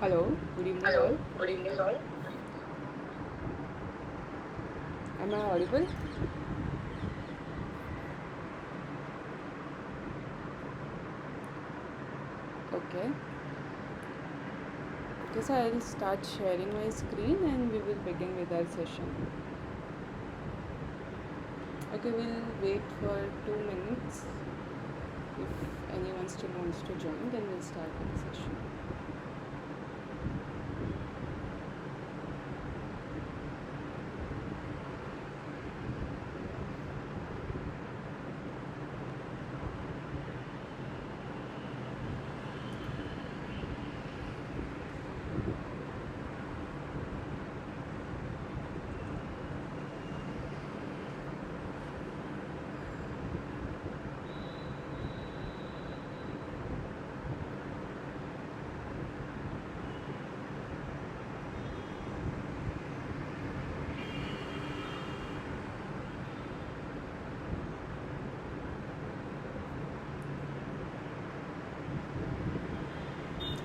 Hello, good evening Hello, all. good evening all. Am I audible? Okay. Okay, so I'll start sharing my screen and we will begin with our session. Okay, we'll wait for 2 minutes. If anyone still wants to join, then we'll start with the session.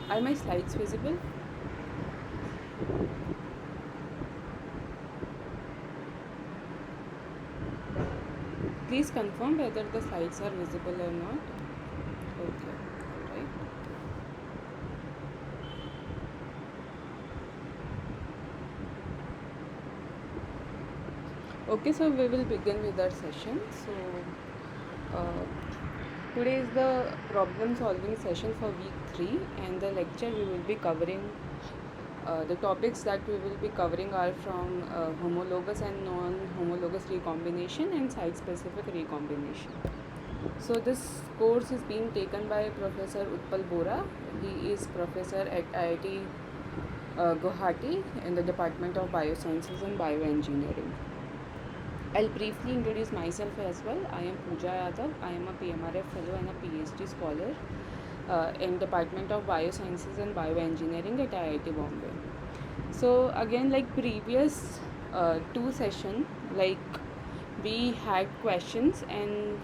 Are my slides visible? Please confirm whether the slides are visible or not. Okay, alright. Okay, so we will begin with our session. Uh, Today is the problem solving session for week 3, and the lecture we will be covering. The topics that we will be covering are from homologous and non-homologous recombination and site-specific recombination. So this course is being taken by Professor Utpal Bora. He is professor at IIT Guwahati in the Department of Biosciences and Bioengineering. I'll briefly introduce myself as well. I am Pooja Yadav. I am a PMRF fellow and a PhD scholar in Department of Biosciences and Bioengineering at IIT Bombay. So again, like previous two session, like we had questions, and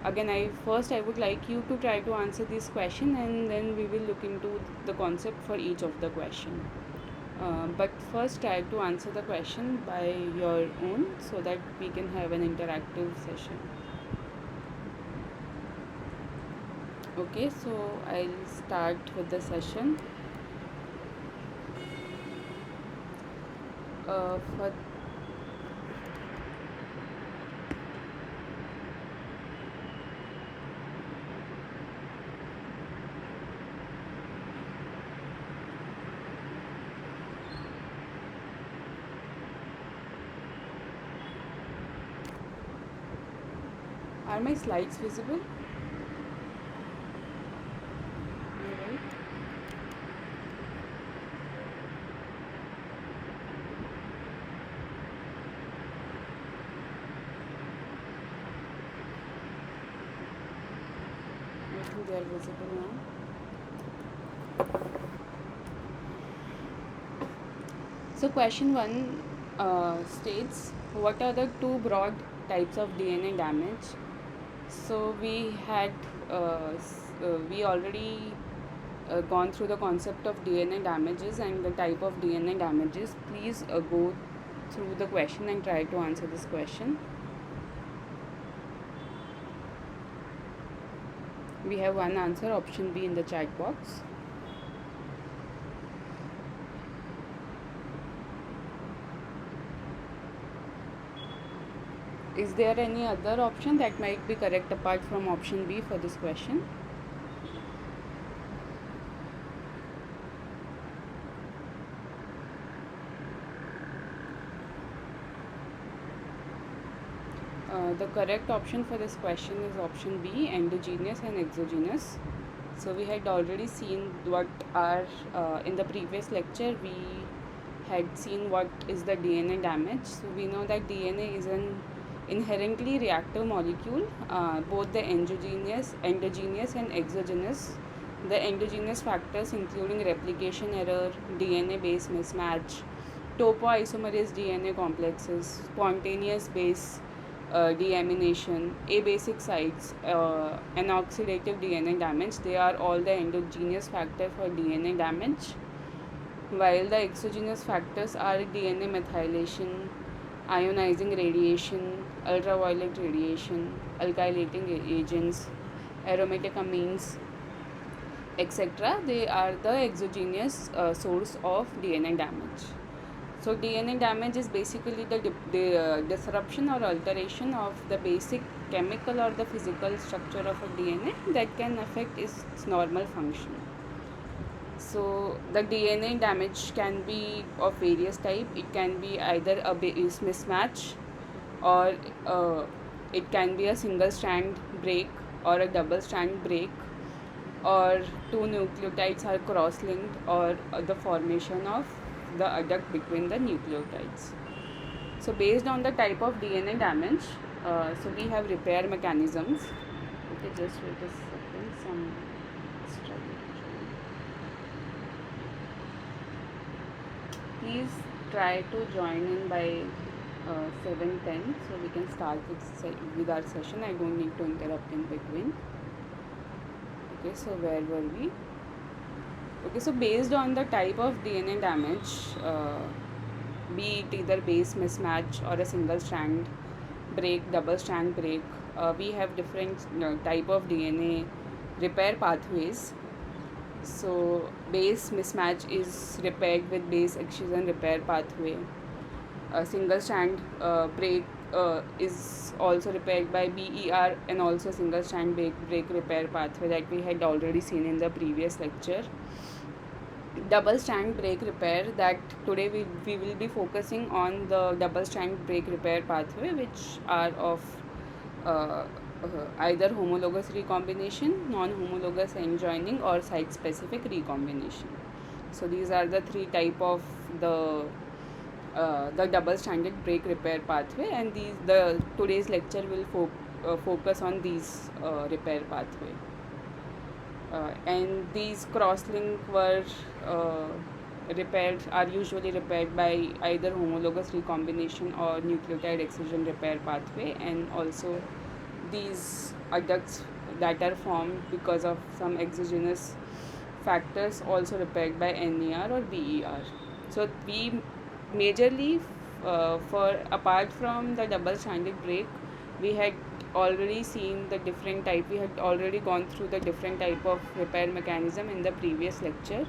I would like you to try to answer this question, and then we will look into the concept for each of the question. But first try to answer the question by your own so that we can have an interactive session. Okay, so I'll start with the session. For Are my slides visible? Alright. I think they are visible now. So question 1 states, what are the two broad types of DNA damage? So we already gone through the concept of DNA damages and the type of DNA damages. Please go through the question and try to answer this question. We have one answer, option B, in the chat box. Is there any other option that might be correct apart from option B for this question? The correct option for this question is option B, endogenous and exogenous. So we had already seen what are in the previous lecture we had seen what is the DNA damage. So we know that DNA is an inherently reactive molecule, both the endogenous and exogenous. The endogenous factors including replication error, DNA base mismatch, topoisomerase DNA complexes, spontaneous base deamination, abasic sites, and oxidative DNA damage. They are all the endogenous factors for DNA damage, while the exogenous factors are DNA methylation, ionizing radiation, ultraviolet radiation, alkylating agents, aromatic amines, etc. They are the exogenous source of DNA damage. So DNA damage is basically the disruption or alteration of the basic chemical or the physical structure of a DNA that can affect its normal function. So the DNA damage can be of various type. It can be either a base mismatch, or it can be a single strand break or a double strand break, or two nucleotides are cross-linked, or the formation of the adduct between the nucleotides. So based on the type of DNA damage, so we have repair mechanisms. Okay, just wait a second, some struggle. Please try to join in by 7:10 so we can start with our session. I don't need to interrupt in between. Okay, so where were we? Okay, so based on the type of DNA damage, be it either base mismatch or a single strand break, double strand break, we have different type of DNA repair pathways. So base mismatch is repaired with base excision repair pathway. A single strand break is also repaired by BER, and also single strand break repair pathway that we had already seen in the previous lecture. Double strand break repair, that today we will be focusing on the double strand break repair pathway, which are of uh, either homologous recombination, non-homologous end joining, or site specific recombination. So these are the three type of the double stranded break repair pathway, and the today's lecture will focus on these repair pathway. And these cross-link were repaired are usually repaired by either homologous recombination or nucleotide excision repair pathway, and also these adducts that are formed because of some exogenous factors also repaired by NER or BER. So we majorly for apart from the double stranded break, we had already seen the different type, we had already gone through the different type of repair mechanism in the previous lecture.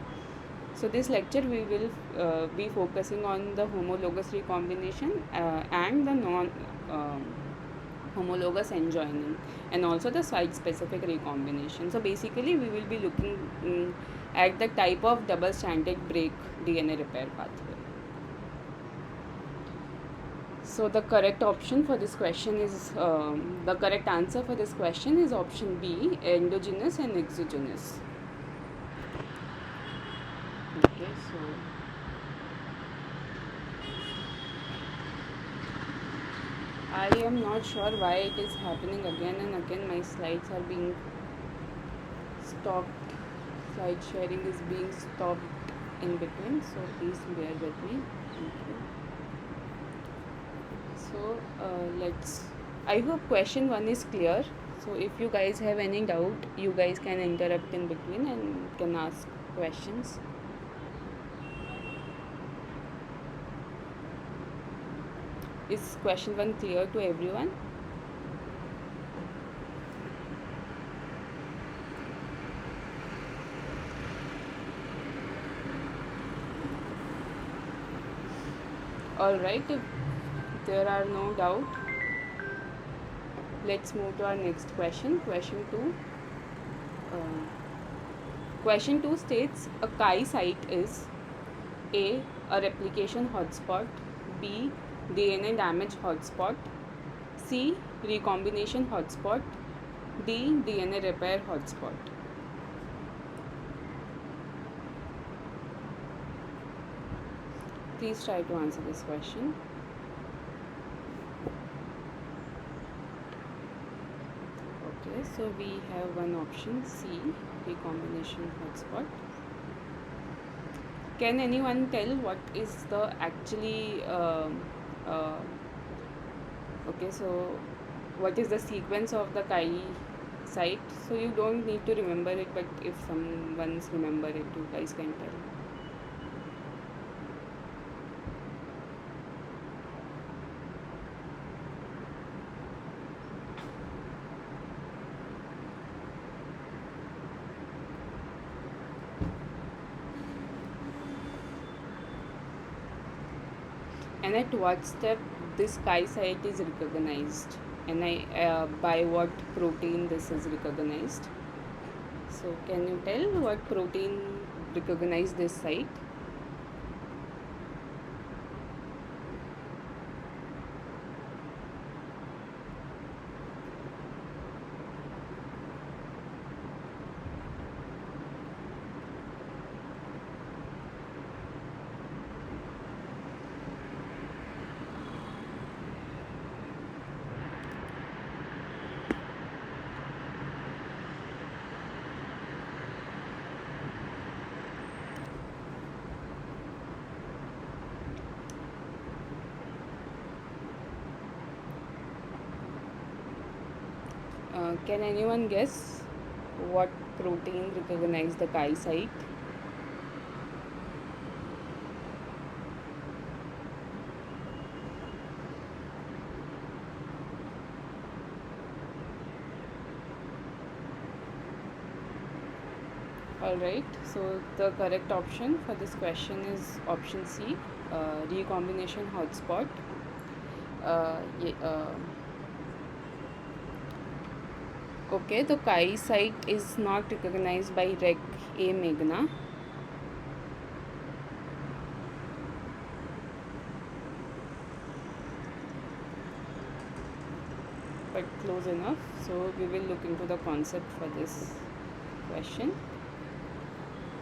So this lecture we will be focusing on the homologous recombination and the non homologous end joining, and also the site specific recombination. So basically we will be looking at the type of double stranded break DNA repair pathway. So the correct option for this question is the correct answer for this question is option B, endogenous and exogenous. Okay, so I am not sure why it is happening again and again. My slides are being stopped. Slide sharing is being stopped in between, so please bear with me. Thank you. So let's. I hope question 1 is clear. So if you guys have any doubt, you guys can interrupt in between and can ask questions. Is question 1 clear to everyone? Alright, if there are no doubt, let's move to our next question. Question 2. Question 2 states a Chi site is A. A replication hotspot, B. DNA damage hotspot, C. Recombination hotspot, D. DNA repair hotspot. Please try to answer this question. Okay, so we have one option C, recombination hotspot. Can anyone tell what is the actually okay, so what is the sequence of the Chi site? So you don't need to remember it, but if someone's remember it, you guys can tell. And at what step this Chi site is recognized, and by what protein this is recognized? So can you tell what protein recognize this site? Can anyone guess what protein recognize the Chi site? Alright, so the correct option for this question is option C, recombination hotspot. Ye- okay, the Chi site is not recognized by Rec A Meghna. But close enough. So we will look into the concept for this question.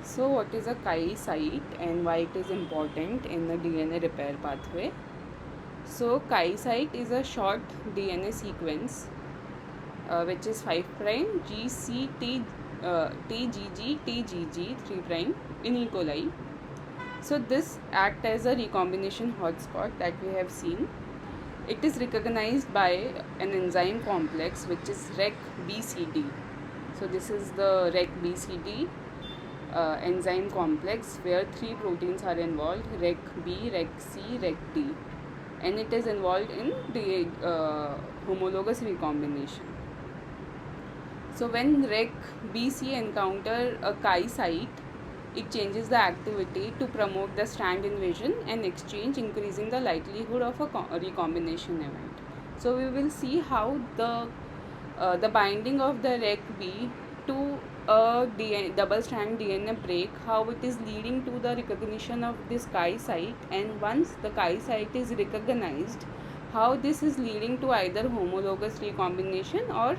So what is a Chi site and why it is important in the DNA repair pathway? So Chi site is a short DNA sequence which is 5 prime GCT TGG TGG 3 prime in E. coli. So this act as a recombination hotspot that we have seen. It is recognized by an enzyme complex which is REC-BCD. So this is the REC-BCD enzyme complex where 3 proteins are involved: REC-B, REC-C, REC-D, and it is involved in the homologous recombination. So when REC-BC encounter a Chi site, it changes the activity to promote the strand invasion and exchange, increasing the likelihood of a recombination event. So we will see how the binding of the REC-B to a double strand DNA break, how it is leading to the recognition of this Chi site, and once the Chi site is recognized, how this is leading to either homologous recombination or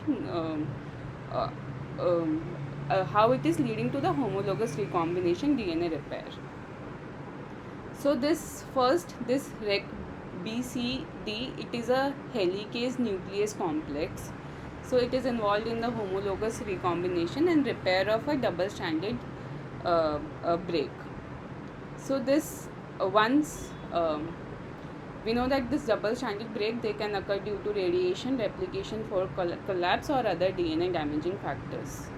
uh, how it is leading to the homologous recombination DNA repair. So this REC-BCD, it is a helicase nuclease complex. So it is involved in the homologous recombination and repair of a double-stranded break. So this once we know that this double-stranded break, they can occur due to radiation, replication, for collapse, or other DNA damaging factors.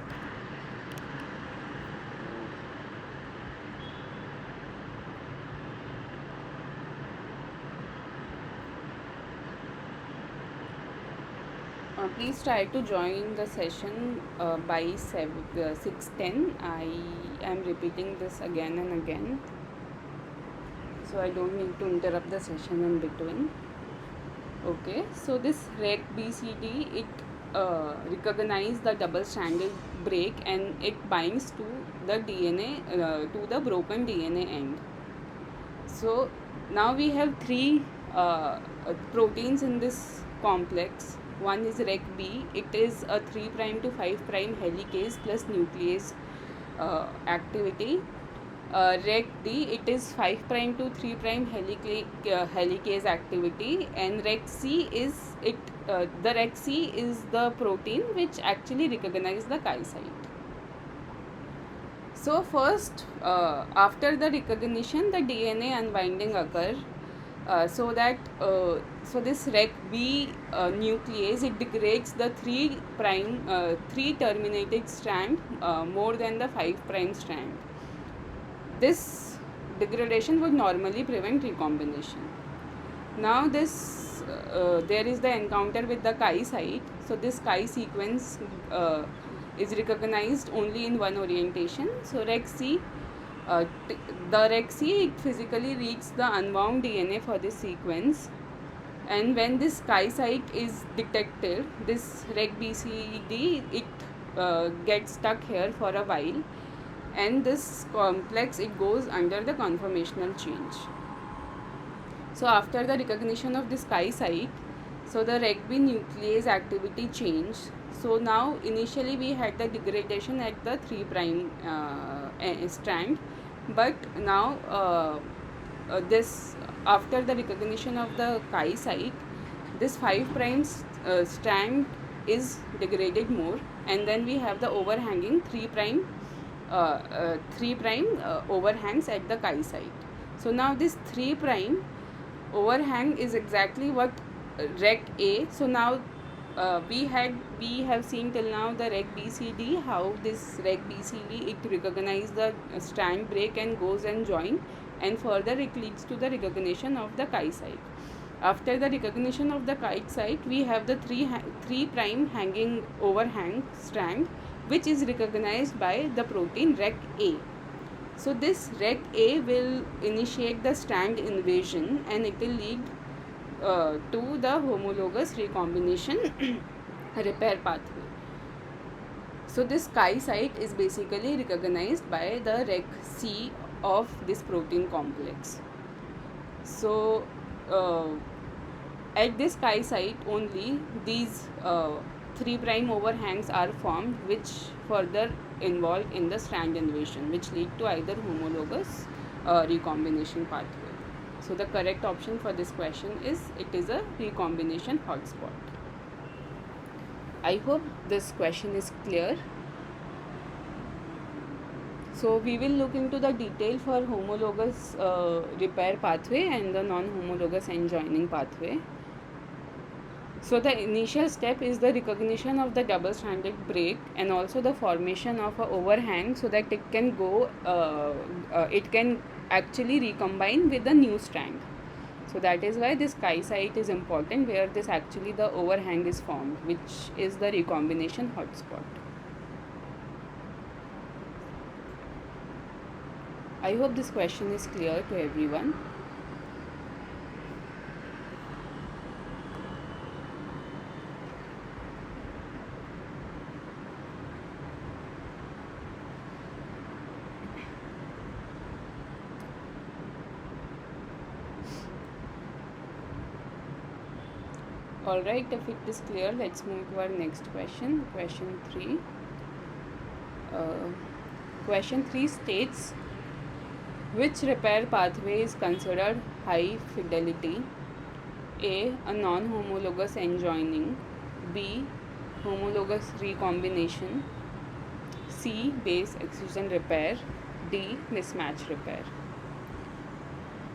Please try to join the session by 6:10. I am repeating this again and again, so I don't need to interrupt the session in between. Okay, so this REC-BCD, it recognizes the double-stranded break and it binds to the DNA, to the broken DNA end. So now we have 3 proteins in this complex. One is REC-B, it is a 3 prime to 5 prime helicase plus nuclease activity. REC-D, it is 5 prime to 3 prime helicase activity, and REC-C is the REC-C is the protein which actually recognizes the Chi site. So first, after the recognition, the DNA unbinding occur. So this REC-B nuclease, it degrades the 3 terminated strand more than the 5 prime strand. This degradation would normally prevent recombination. Now there is the encounter with the Chi site. So this Chi sequence is recognized only in one orientation. So REC-C, the REC-C, it physically reads the unbound DNA for this sequence, and when this Chi site is detected, this REC-BCD, it gets stuck here for a while, and this complex, it goes under the conformational change. So after the recognition of this Chi site, so the REC-B nuclease activity changed. So now initially we had the degradation at the 3 prime strand, but now this after the recognition of the Chi site, this 5 prime strand is degraded more, and then we have the overhanging 3 prime overhangs at the Chi site. So now this 3 prime overhang is exactly what REC-A. So now we have seen till now the REC-BCD, how this REC-BCD, it recognizes the strand break and goes and join, and further it leads to the recognition of the Chi site. After the recognition of the Chi site, we have the 3 prime hanging overhang strand which is recognized by the protein REC-A. So this REC-A will initiate the strand invasion and it will lead to the homologous recombination repair pathway. So this Chi site is basically recognized by the REC-C of this protein complex. So at this Chi site only these 3' overhangs are formed, which further involve in the strand invasion, which lead to either homologous recombination pathway. So the correct option for this question is it is a recombination hotspot. I hope this question is clear. So we will look into the detail for homologous repair pathway and the non-homologous end joining pathway. So the initial step is the recognition of the double-stranded break and also the formation of a overhang so that it can go, it can actually recombine with the new strand. So that is why this Chi site is important, where this actually the overhang is formed, which is the recombination hotspot. I hope this question is clear to everyone. Alright, if it is clear, let's move to our next question. Question 3. Question 3 states, which repair pathway is considered high fidelity? A. A non-homologous end joining. B. Homologous recombination. C. Base excision repair. D. Mismatch repair.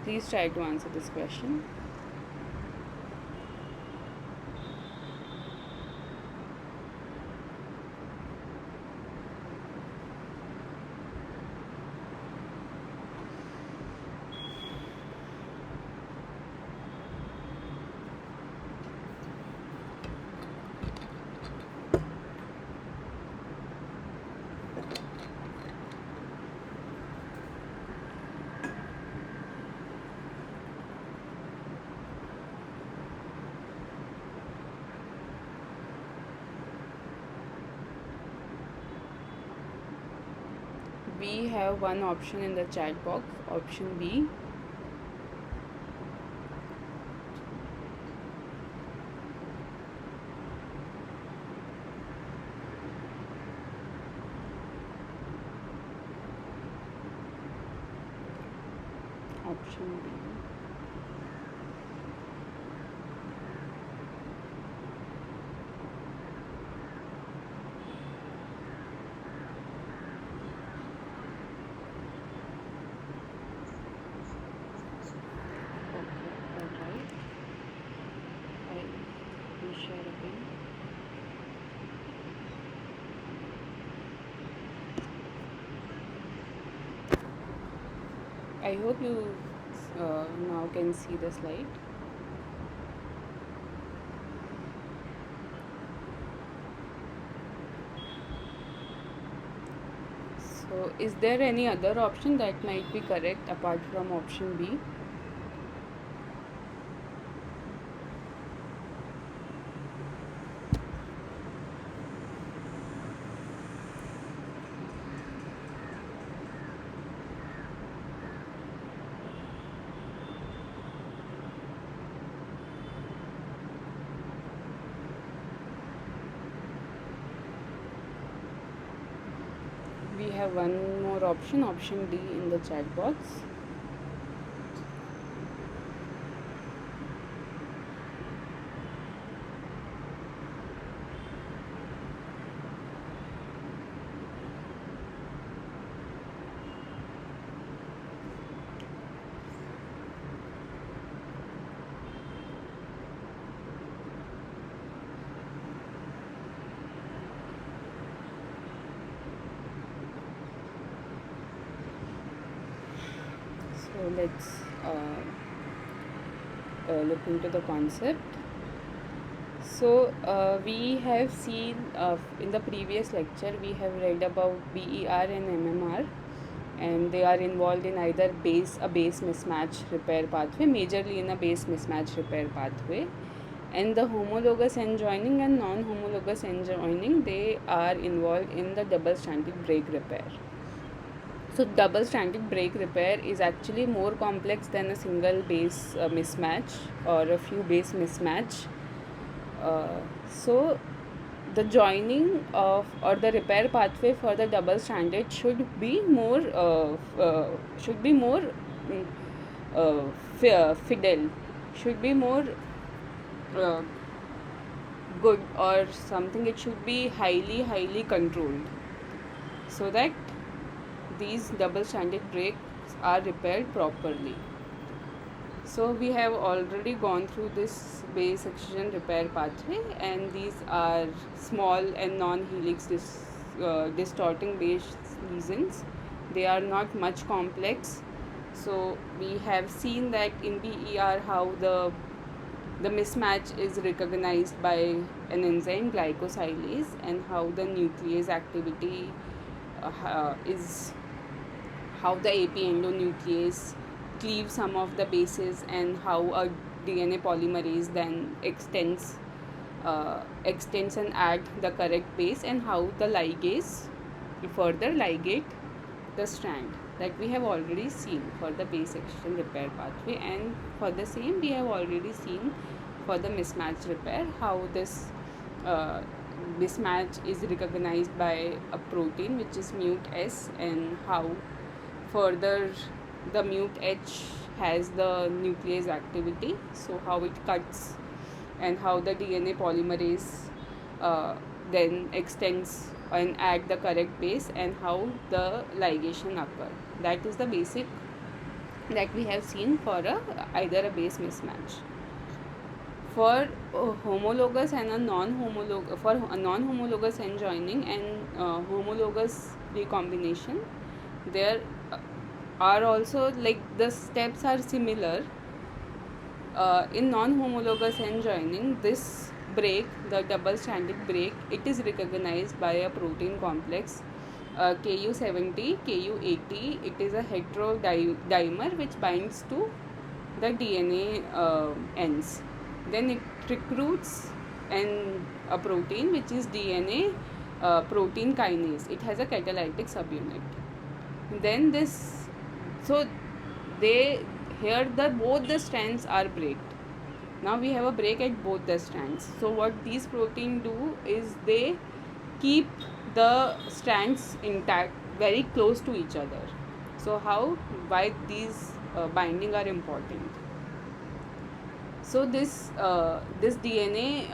Please try to answer this question. We have one option in the chat box, option B. Option B. I hope you now can see the slide. So is there any other option that might be correct apart from option B? We have one more option, option D, in the chat box. So let's look into the concept. We have seen in the previous lecture, we have read about BER and MMR, and they are involved in either a base mismatch repair pathway, majorly in a base mismatch repair pathway, and the homologous end joining and non-homologous end joining, they are involved in the double-stranded break repair. So double-stranded break repair is actually more complex than a single base mismatch or a few base mismatch. So the joining of or the repair pathway for the double stranded should be more mm, fidel, should be more uh, good or something. It should be highly controlled, so that these double stranded breaks are repaired properly. So we have already gone through this base excision repair pathway, and these are small and non-helix distorting base lesions. They are not much complex. So we have seen that in BER how the mismatch is recognized by an enzyme glycosylase, and how the nuclease activity is how the AP endonuclease cleaves some of the bases, and how a DNA polymerase then extends and add the correct base, and how the ligase further ligate the strand, that we have already seen for the base excision repair pathway. And for the same, we have already seen for the mismatch repair how this uh, mismatch is recognized by a protein which is mut S, and how further the mut H has the nuclease activity, so how it cuts, and how the DNA polymerase then extends and add the correct base, and how the ligation occur. That is the basic that we have seen for either a base mismatch. For homologous and a non-homologous, for a non-homologous end joining and homologous recombination, there are also, like, the steps are similar. In non-homologous end joining, this break, the double-stranded break, it is recognized by a protein complex Ku70, Ku80. It is a heterodimer which binds to the DNA ends. Then it recruits a protein which is DNA protein kinase. It has a catalytic subunit. Then this, so they here the both the strands are breaked. Now we have a break at both the strands. So what these protein do is they keep the strands intact, very close to each other. So why these binding are important? So this DNA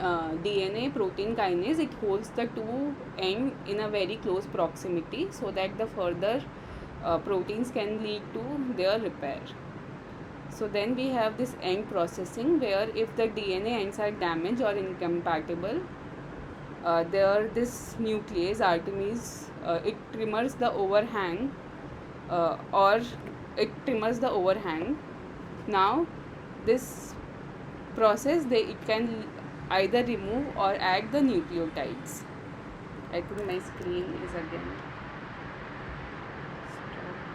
protein kinase, it holds the two end in a very close proximity, so that the further proteins can lead to their repair. So then we have this end processing, where if the DNA ends are damaged or incompatible, this nuclease Artemis, it trimmers the overhang, or it trimmers the overhang. Now this process, it can either remove or add the nucleotides. I think my screen is again stopped.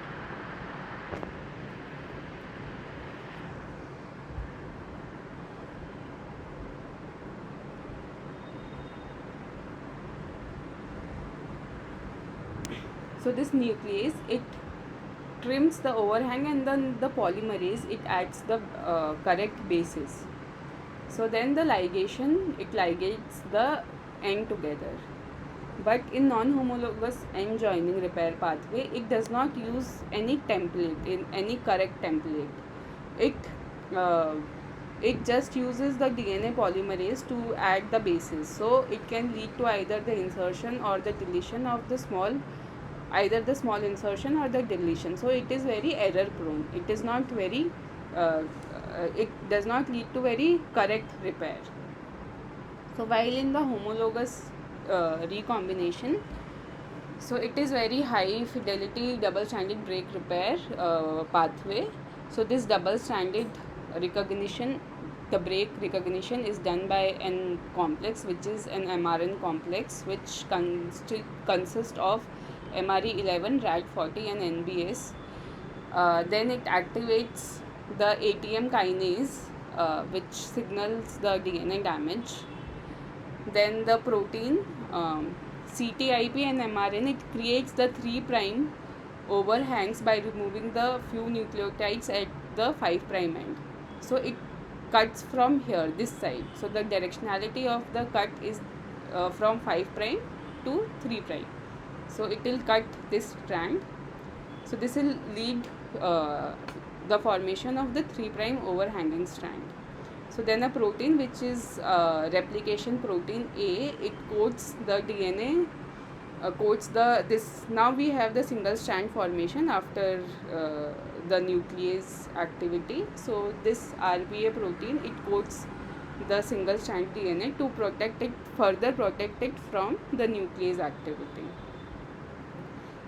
So this nuclease, it trims the overhang, and then the polymerase, it adds the correct bases. So then the ligation, it ligates the end together. But in non-homologous end joining repair pathway, it does not use any template, any correct template. Uh, it just uses the DNA polymerase to add the bases. So it can lead to either the insertion or the deletion of either the small insertion or the deletion. So it is very error prone. It is not very it does not lead to very correct repair. So while in the homologous recombination, so it is very high fidelity double stranded break repair pathway. So this double stranded recognition the break recognition is done by an complex, which is an mRNA complex, which consists of MRE11, RAD40, and NBS. Then it activates the ATM kinase, which signals the DNA damage. Then the protein, CTIP and mRNA, it creates the 3' overhangs by removing the few nucleotides at the 5' end. So it cuts from here, this side. So the directionality of the cut is from 5' to 3'. So it will cut this strand. So this will lead the formation of the 3' overhanging strand. So then a protein, which is replication protein A, it coats the DNA, coats this. Now we have the single strand formation after the nuclease activity. So this RBA protein, it coats the single strand DNA to further protect it from the nuclease activity.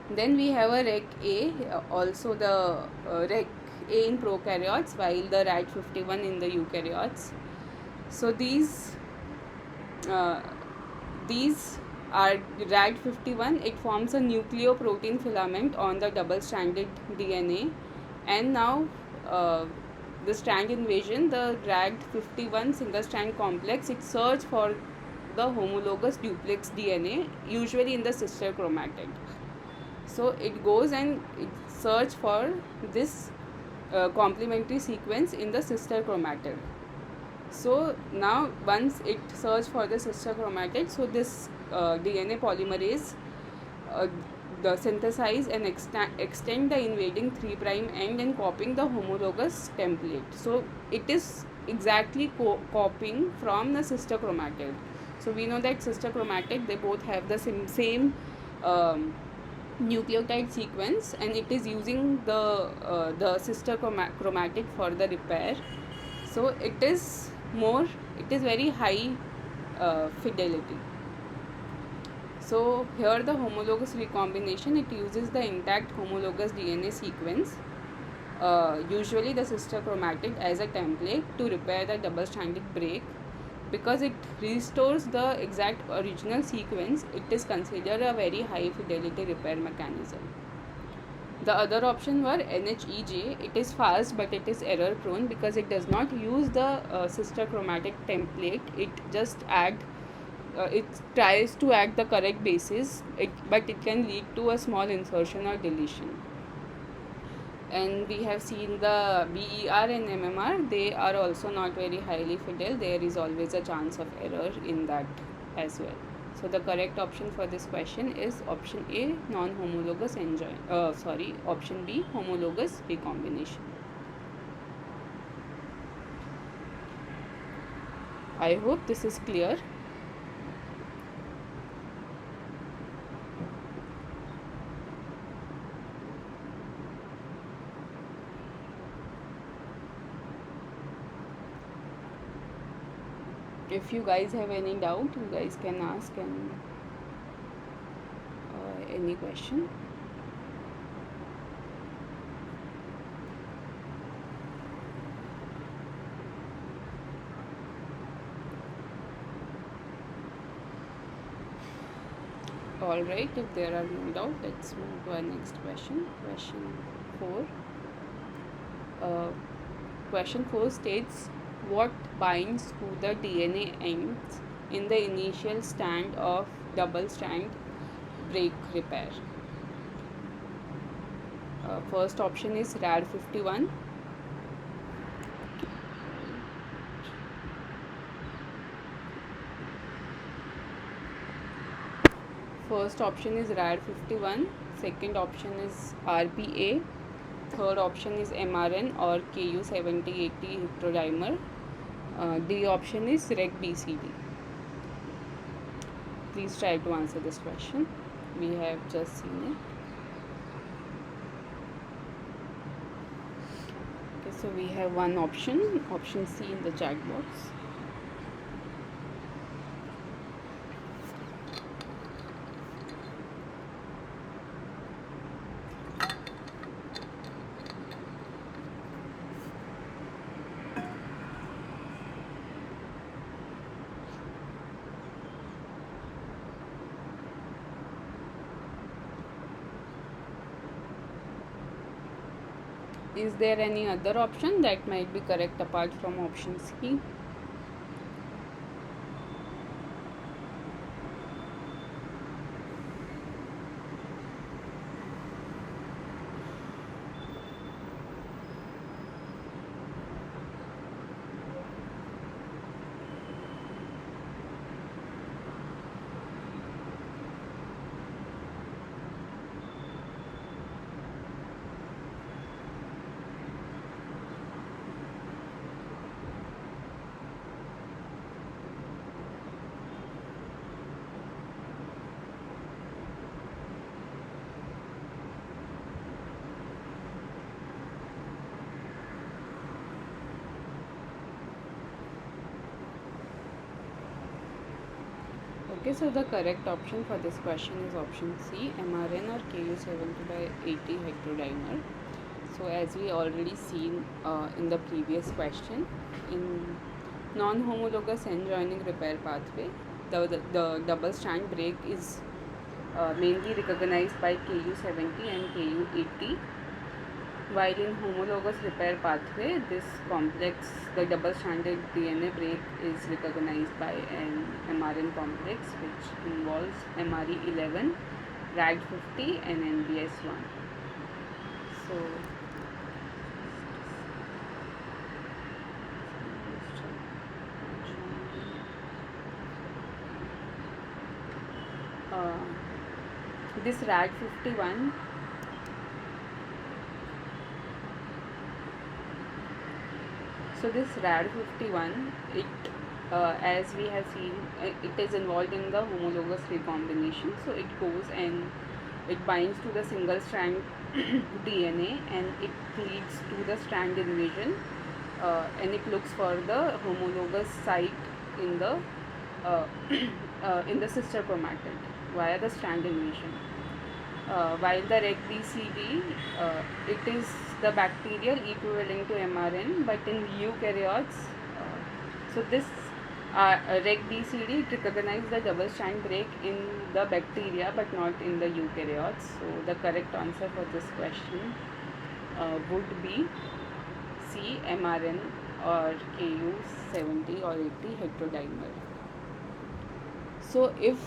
Then we have a Rec A, also the Rec A in prokaryotes, while the RAD51 in the eukaryotes. So these are RAD51. It forms a nucleoprotein filament on the double-stranded DNA, and now the strand invasion, the RAD51 single-strand complex, it searches for the homologous duplex DNA, usually in the sister chromatid. So it goes and it search for this complementary sequence in the sister chromatid. So now once it search for the sister chromatid, so this DNA polymerase the synthesize and extend the invading 3' end and copying the homologous template. So it is exactly copying from the sister chromatid. So we know that sister chromatid, they both have the same nucleotide sequence, and it is using the sister chromatid for the repair. So it is very high fidelity. So here the homologous recombination, it uses the intact homologous DNA sequence, usually the sister chromatid, as a template to repair the double-stranded break. Because it restores the exact original sequence, it is considered a very high fidelity repair mechanism. The other option were NHEJ. It is fast, but it is error prone because it does not use the sister chromatic template. It just it tries to add the correct basis, but it can lead to a small insertion or deletion. And we have seen the BER and MMR, they are also not very highly fidel. There is always a chance of error in that as well. So the correct option for this question is option A, non-homologous option B, homologous recombination. I hope this is clear. If you guys have any doubt, you guys can ask and any question. Alright, if there are no doubt, let's move to our next question. Question 4. Question 4 states, what binds to the DNA ends in the initial stand of double strand break repair? First option is RAD51. First option is RAD51. Second option is RPA. Third option is MRN or KU7080 heterodimer. D option is REC-BCD. Please try to answer this question. We have just seen it. Okay, so we have one option C in the chat box. Is there any other option that might be correct apart from option C? Okay, so the correct option for this question is option C, mRNA or Ku70 by 80 hectodimer. So as we already seen in the previous question, in non-homologous end joining repair pathway, the double strand break is mainly recognized by Ku70 and Ku80, while in homologous repair pathway, this complex, the double-stranded DNA break is recognized by an mRNA complex which involves MRE11, RAD50 and NBS1. So, this RAD51, so this RAD51, it as we have seen, it is involved in the homologous recombination. So it goes and it binds to the single strand DNA and it leads to the strand invasion, and it looks for the homologous site in the uh, in the sister chromatid via the strand invasion. While the reg BCD, it is the bacterial equivalent to mRNA, but in eukaryotes, so this reg BCD, it recognizes the double strand break in the bacteria but not in the eukaryotes. So the correct answer for this question would be C, mRNA or Ku70 or 80 hectodimer. So if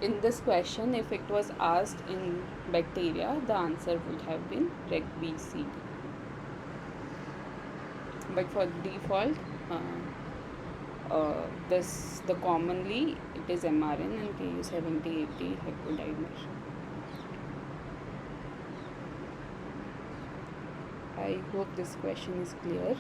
in this question, if it was asked in bacteria, the answer would have been reg BCD. But for default, the commonly it is mRNA and Ku70 80 hectodimer. I hope this question is clear.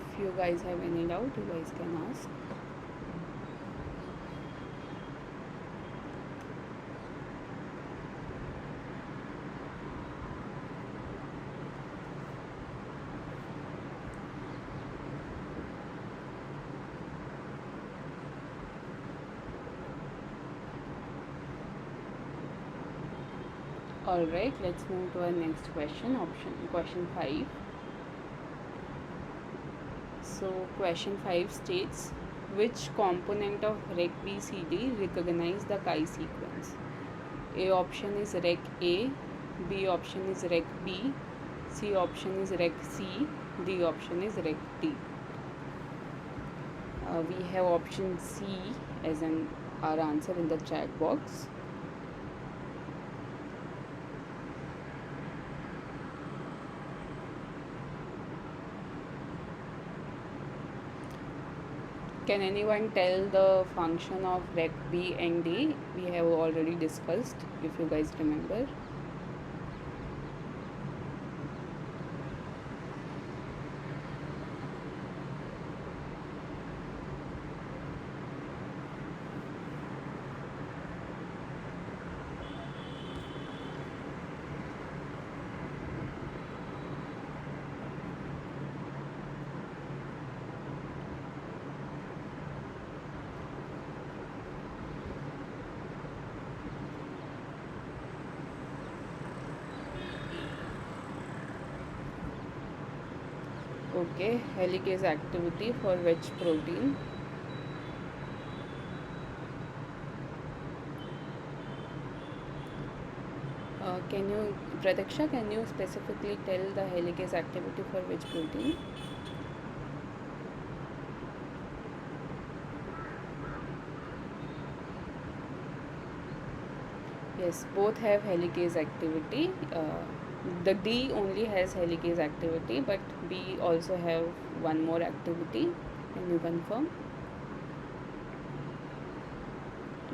If you guys have any doubt, you guys can ask. Alright, let's move to our next question, question 5. So question 5 states, which component of reg BCD recognize the chi sequence? A option is reg A, B option is reg B, C option is reg C, D option is reg D. We have option C as our answer in the chat box. Can anyone tell the function of reg B and D? We have already discussed, if you guys remember. Okay, helicase activity for which protein? Pratiksha, can you specifically tell the helicase activity for which protein? Yes, both have helicase activity. The D only has helicase activity, but B also have one more activity. Can you confirm?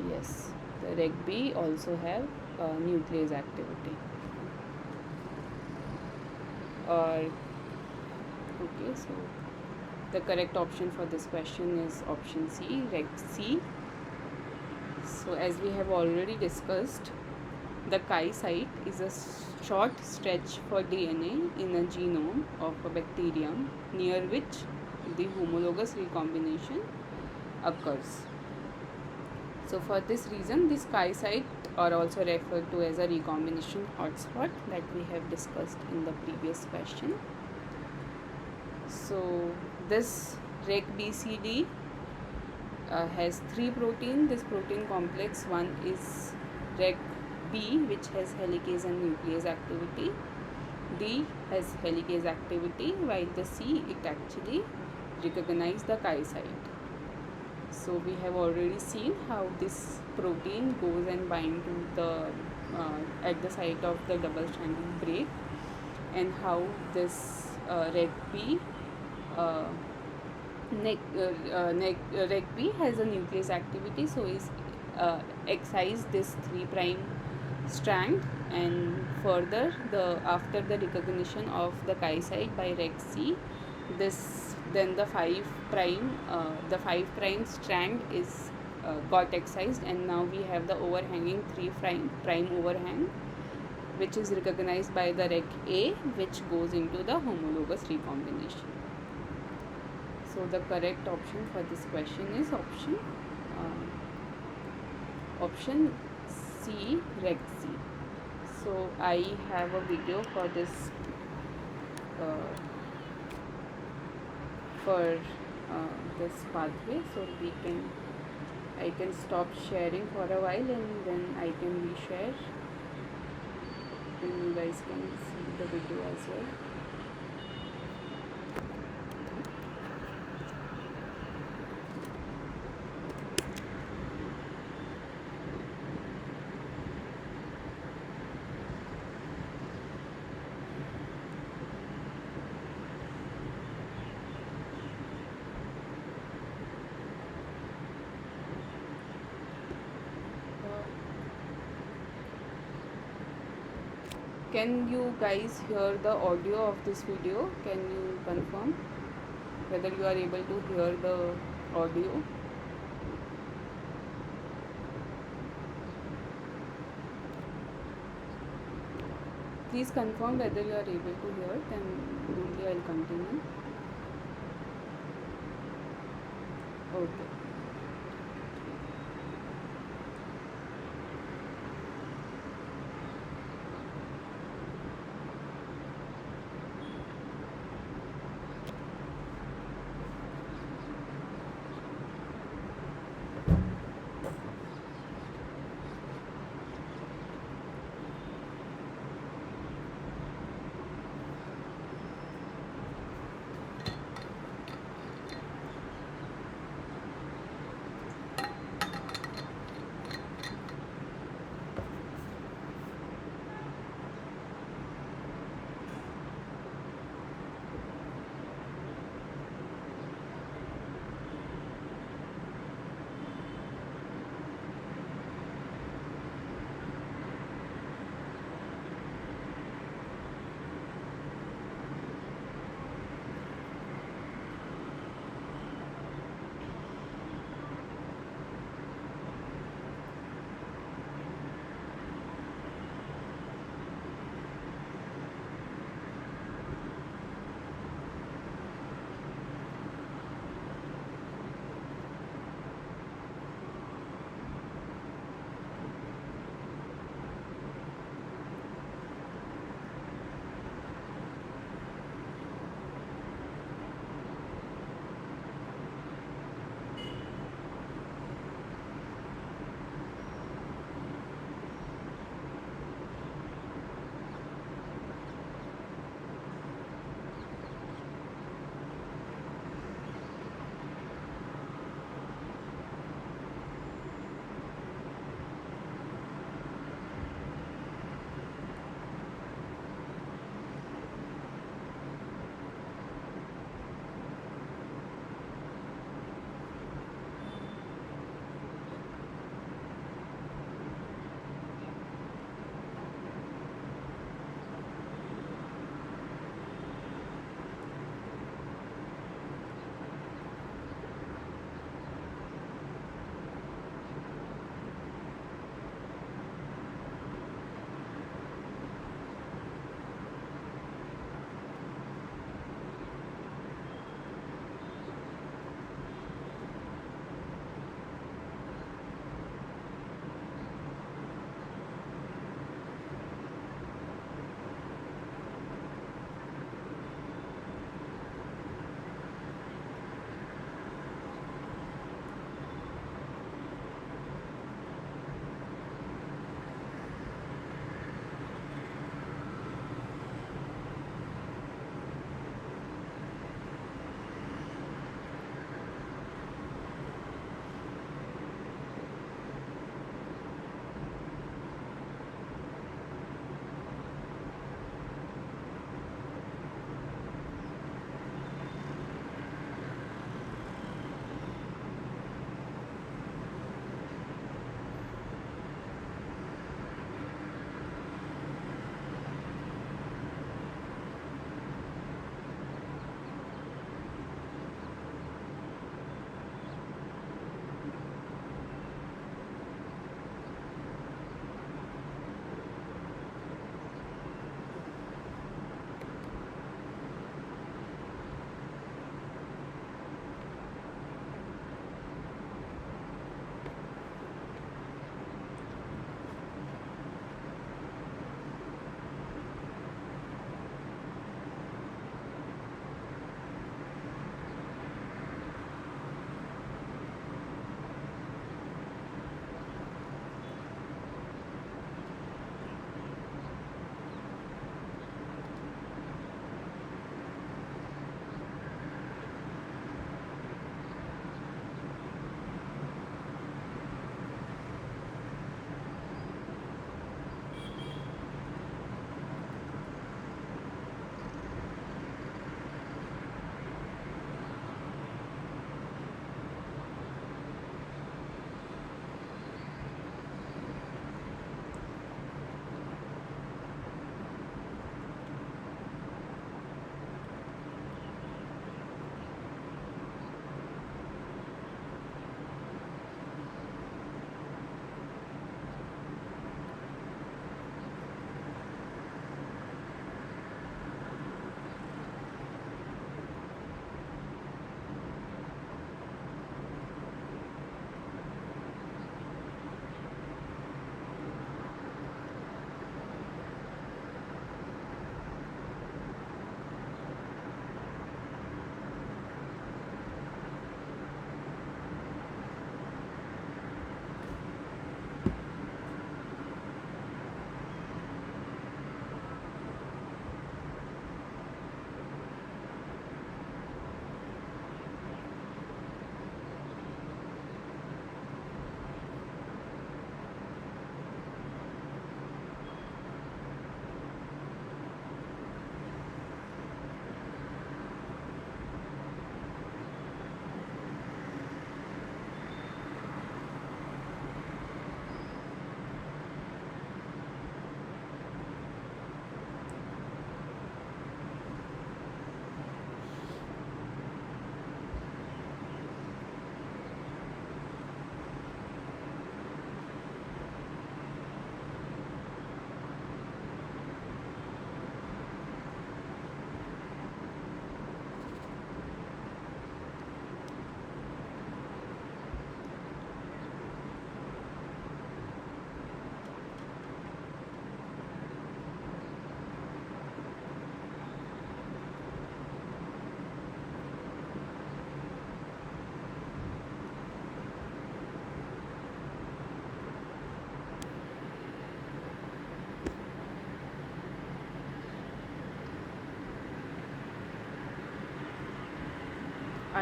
Yes, the reg B also have nuclease activity. Or okay, so the correct option for this question is option C, reg C. So as we have already discussed, the chi site is a short stretch for DNA in a genome of a bacterium near which the homologous recombination occurs. So for this reason, this chi site are also referred to as a recombination hotspot that we have discussed in the previous question. So this reg BCD has three protein. This protein complex, one is reg B, which has helicase and nuclease activity. D has helicase activity, while the C, it actually recognizes the chi site. So we have already seen how this protein goes and bind to the at the site of the double stranded break, and how this reg B reg B has a nuclease activity, so is excise this 3' strand, and further after the recognition of the chi site by reg C, this then the 5' strand is got excised, and now we have the overhanging 3' overhang, which is recognized by the reg A, which goes into the homologous recombination. So the correct option for this question is option C, reg C. So I have a video for this this pathway. So I can stop sharing for a while, and then I can reshare, and you guys can see the video as well. Can you guys hear the audio of this video? Can you confirm whether you are able to hear the audio? Please confirm whether you are able to hear, then only I will continue. Okay.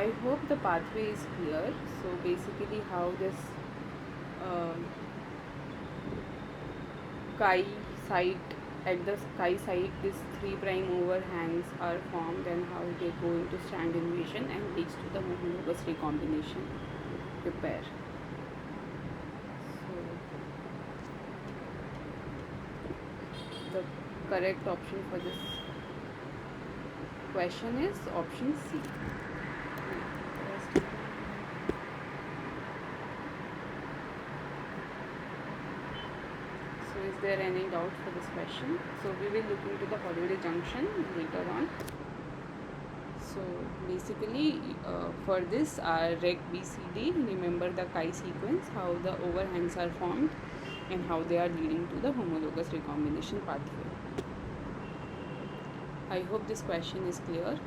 I hope the pathway is clear. So basically how this um chi site at the chi site these 3' overhangs are formed and how they go into strand invasion and leads to the homologous recombination repair. So the correct option for this question is option C. So is there any doubt for this question? So we will look into the holiday junction later on. So basically for this rec BCD, remember the chi sequence, how the overhangs are formed and how they are leading to the homologous recombination pathway. I hope this question is clear.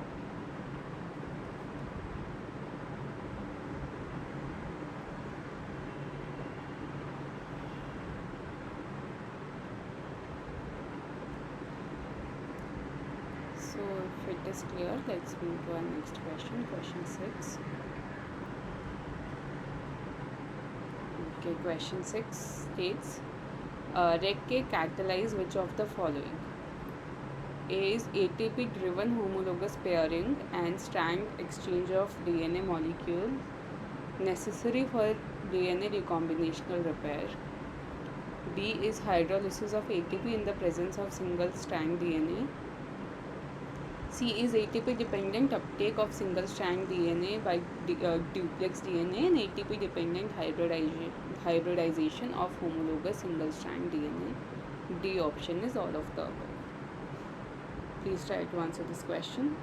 So if it is clear, let's move to our next question, question 6. Okay, question 6 states, Rec K catalyze which of the following? A is ATP driven homologous pairing and strand exchange of DNA molecule necessary for DNA recombinational repair. B is hydrolysis of ATP in the presence of single strand DNA. C is ATP dependent uptake of single strand DNA by duplex DNA and ATP dependent hybridization of homologous single strand DNA. D option is all of the above. Please try to answer this question.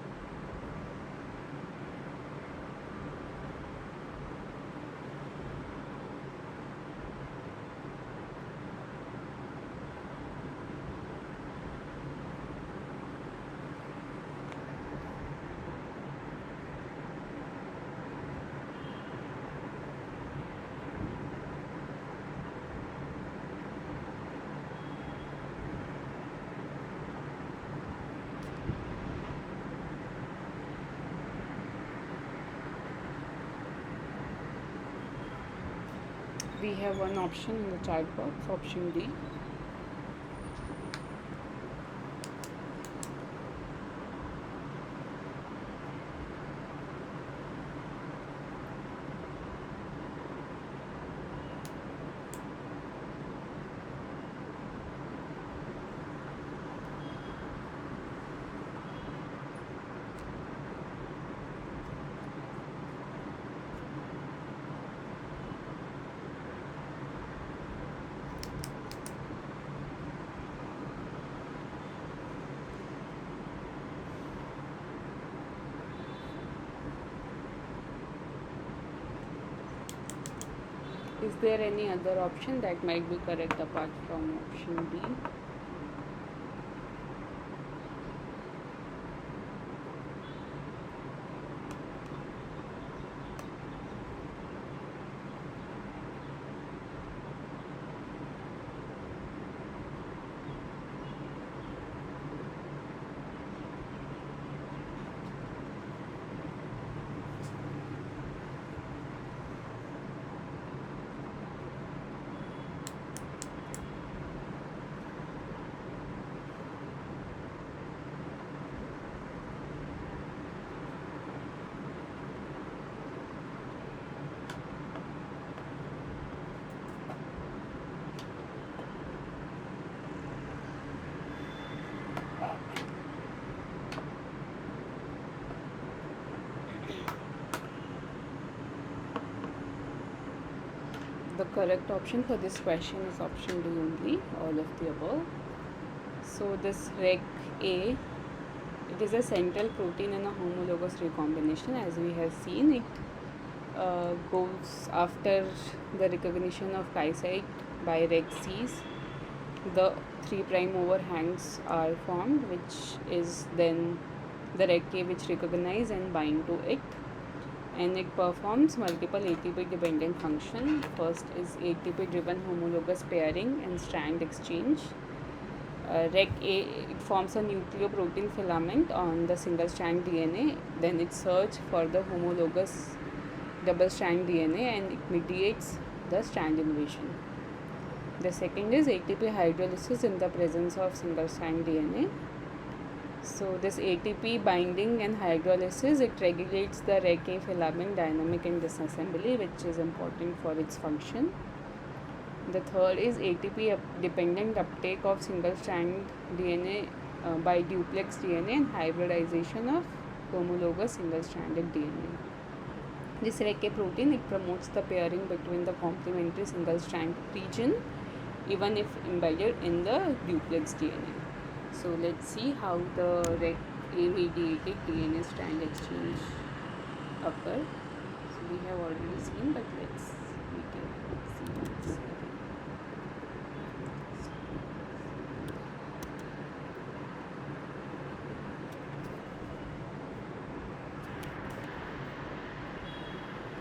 We have one option in the chat box, option D. Is there any other option that might be correct apart from option B? The correct option for this question is option D only, all of the above. So this Rec A, it is a central protein in a homologous recombination. As we have seen, it goes after the recognition of chi site by Rec Cs. The 3' overhangs are formed, which is then the Rec A which recognize and bind to it. And it performs multiple ATP dependent function. First is ATP driven homologous pairing and strand exchange. Rec A, it forms a nucleoprotein filament on the single strand DNA. Then it searches for the homologous double strand DNA and it mediates the strand invasion. The second is ATP hydrolysis in the presence of single strand DNA. So this ATP binding and hydrolysis, it regulates the Rec A filament dynamic and disassembly, which is important for its function. The third is ATP dependent uptake of single strand DNA by duplex DNA and hybridization of homologous single stranded DNA. This Rec A protein, it promotes the pairing between the complementary single strand region even if embedded in the duplex DNA. So let's see how the Rec A mediated DNA strand exchange occur. So we have already seen, but we can see once.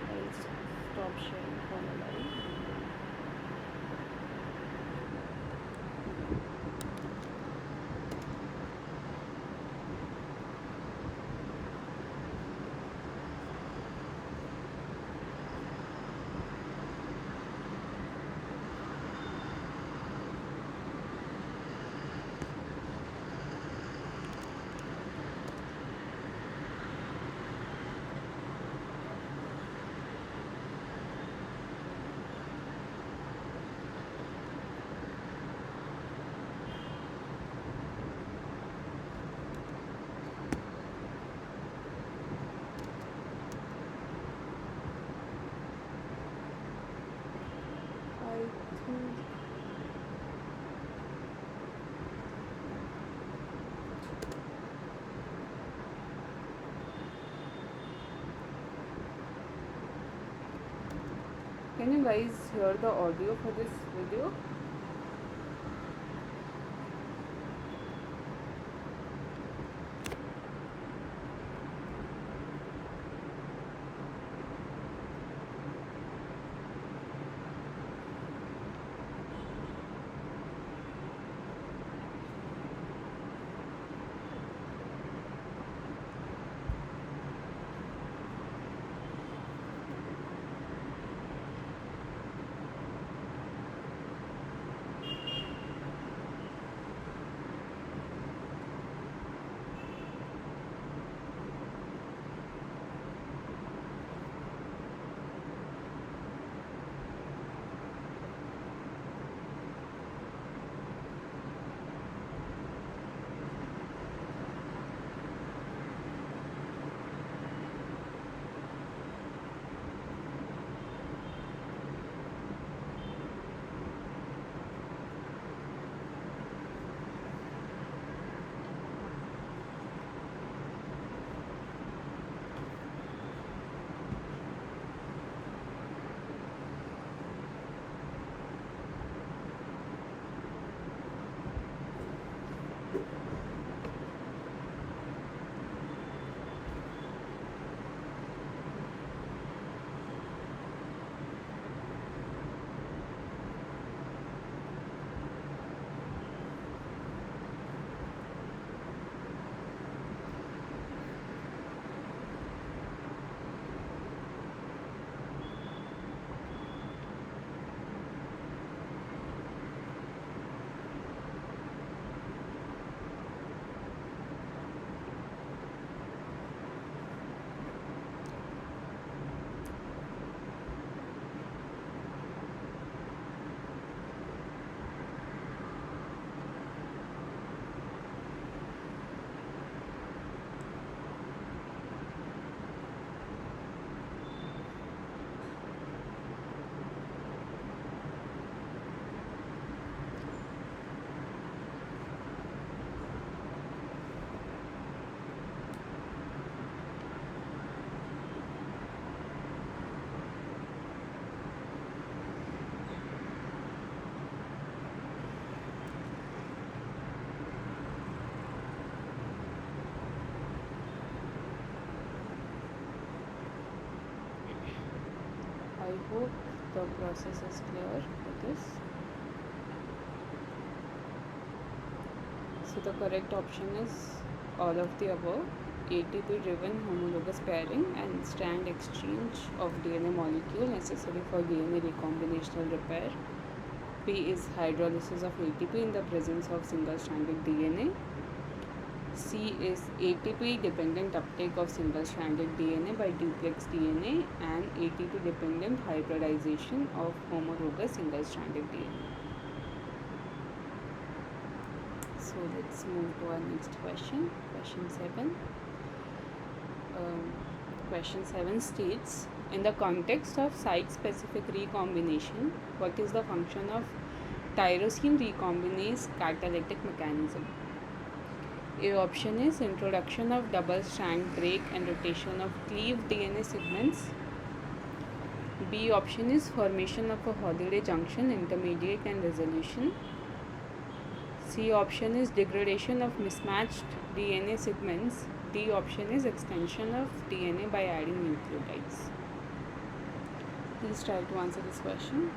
I'll stop sharing for a while. Can you guys hear the audio for this video? I hope the process is clear for this. So the correct option is all of the above. ATP driven homologous pairing and strand exchange of DNA molecule necessary for DNA recombinational repair. B is hydrolysis of ATP in the presence of single stranded DNA. C is ATP dependent uptake of single stranded DNA by duplex DNA, and ATP dependent hybridization of homologous single stranded DNA. So let's move to our next question. Question 7. Question 7 states, in the context of site-specific recombination, what is the function of tyrosine recombinase catalytic mechanism? A option is introduction of double strand break and rotation of cleaved DNA segments. B option is formation of a holiday junction intermediate and resolution. C option is degradation of mismatched DNA segments. D option is extension of DNA by adding nucleotides. Please try to answer this question.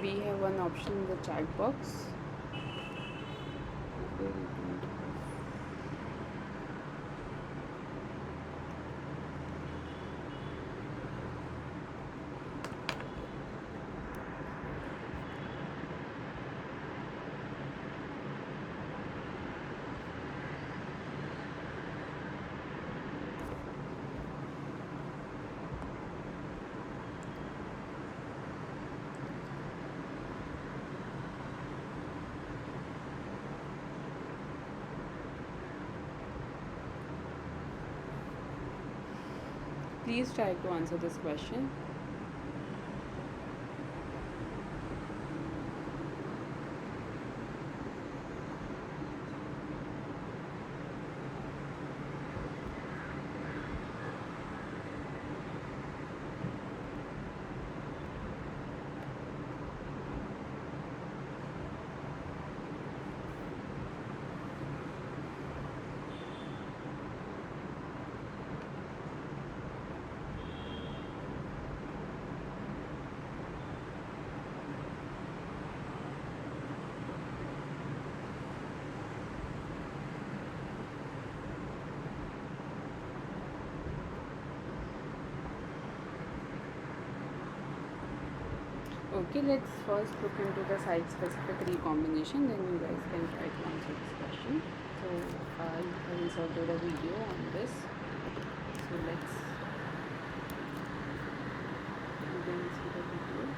We have one option in the chat box. Please try to answer this question. Okay, let's first look into the site-specific recombination, then you guys can try to answer this question. So I have inserted a video on this. So let's begin with the video.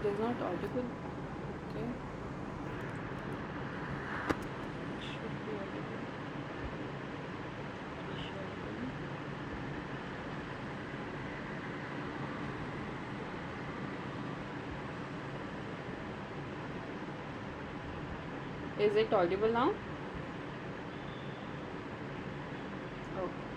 It is not audible. Okay. It should be audible. Is it audible now? Okay.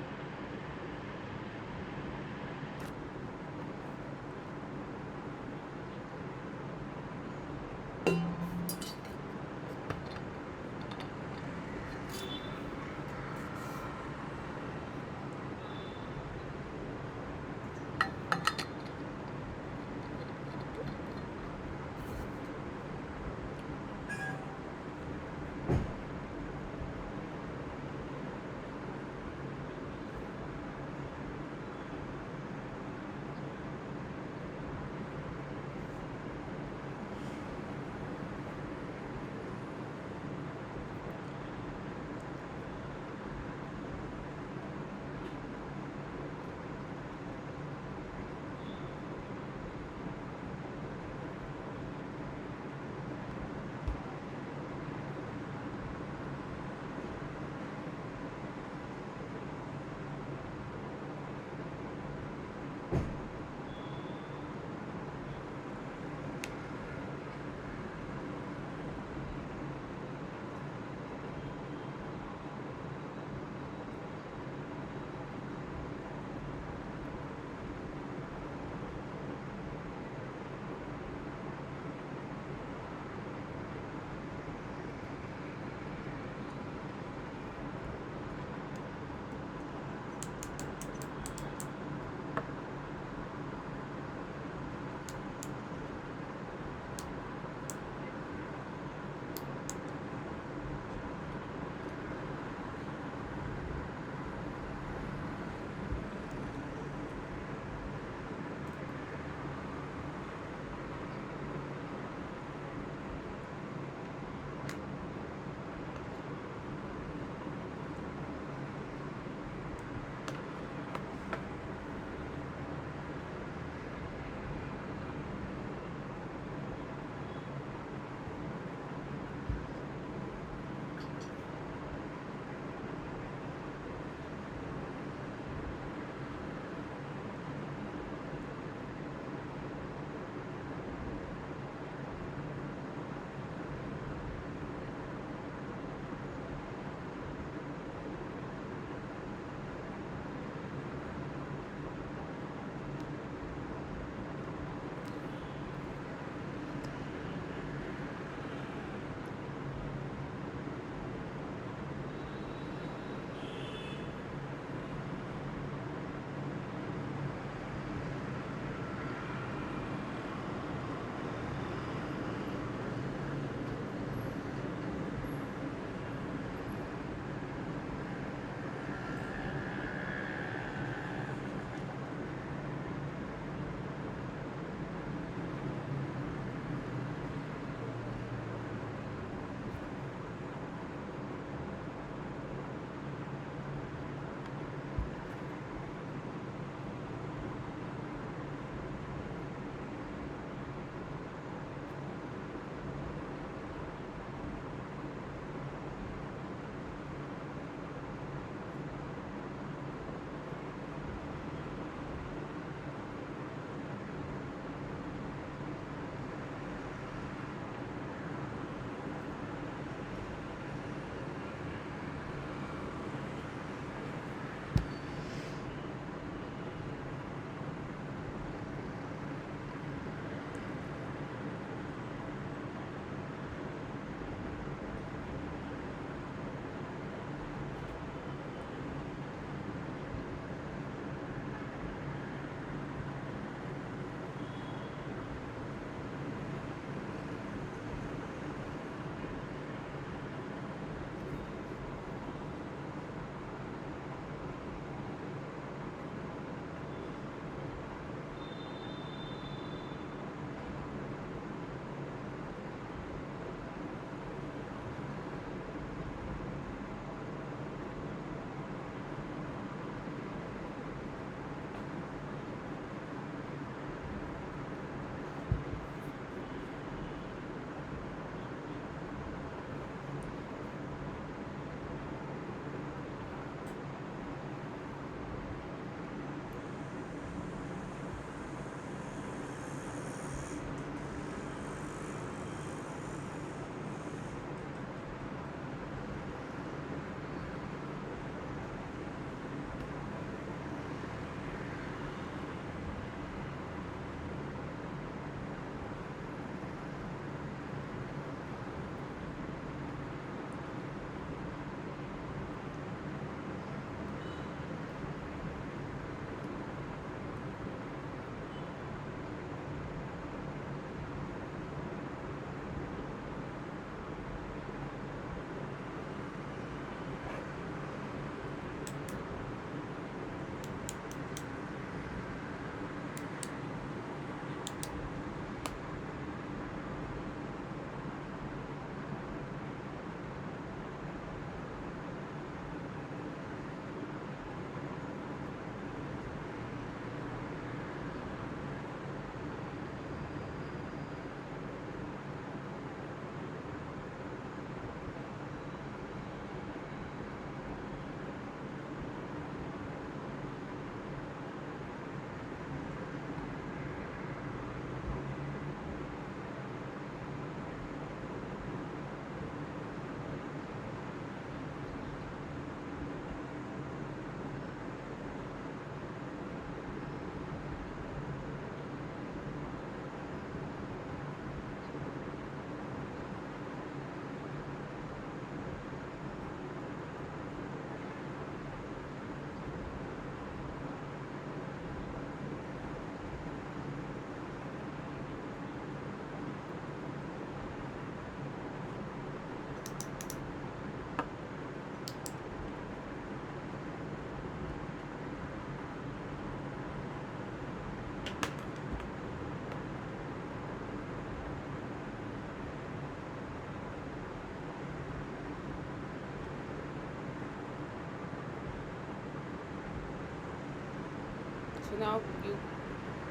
now you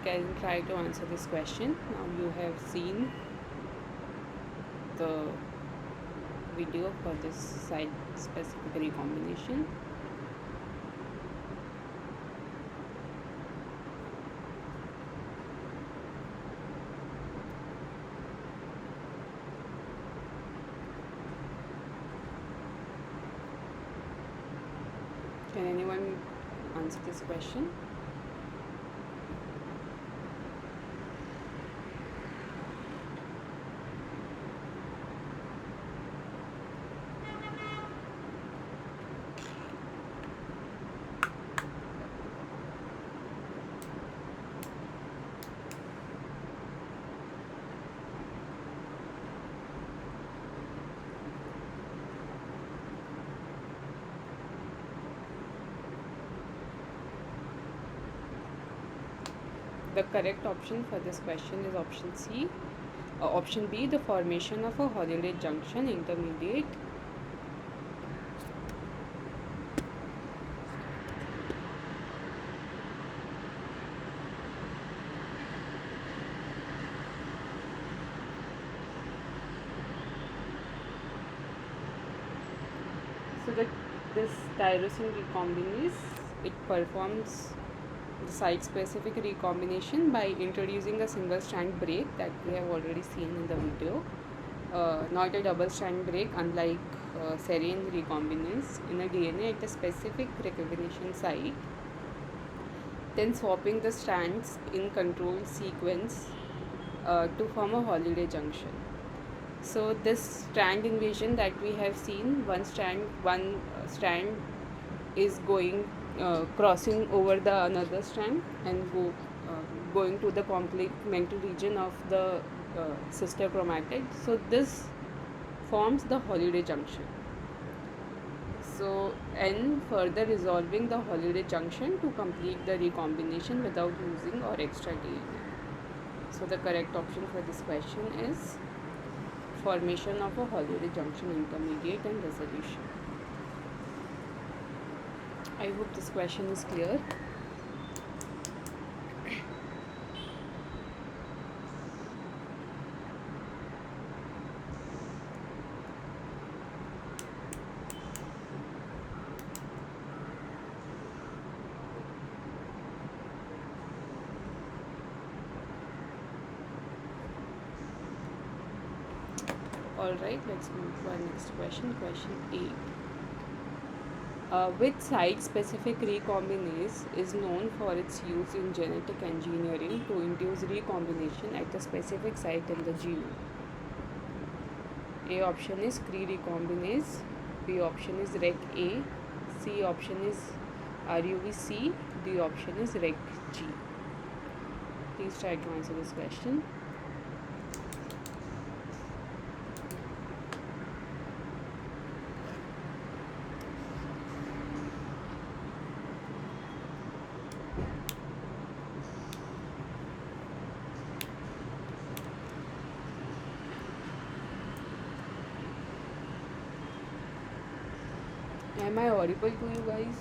can try to answer this question. Now you have seen the video for this site specific recombination. Can anyone answer this question? The correct option for this question is option C. Option B, the formation of a holiday junction intermediate. So this tyrosine recombinase, it performs the site-specific recombination by introducing a single-strand break that we have already seen in the video, not a double-strand break unlike serine recombinase in a DNA at a specific recognition site, then swapping the strands in controlled sequence to form a holiday junction. So this strand invasion that we have seen, one strand is going crossing over the another strand and going to the complementary region of the sister chromatid. So this forms the holiday junction. So and further resolving the holiday junction to complete the recombination without losing or extra DNA. So the correct option for this question is formation of a holiday junction intermediate and resolution. I hope this question is clear. Alright, let's move to our next question. Question 8. Which site-specific recombinase is known for its use in genetic engineering to induce recombination at a specific site in the genome? A option is Cre recombinase, B option is Rec-A, C option is RUVC, D option is Rec-G. Please try to answer this question. Am I audible to you guys?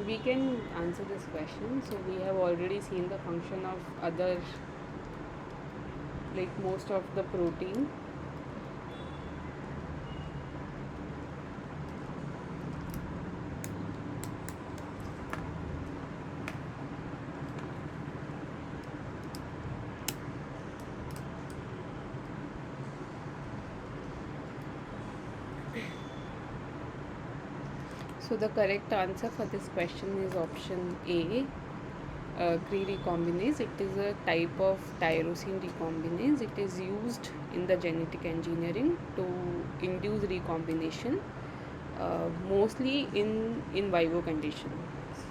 We can answer this question. So we have already seen the function of other, like most of the protein. So the correct answer for this question is option A, Cre recombinase. It is a type of tyrosine recombinase. It is used in the genetic engineering to induce recombination, mostly in vivo condition.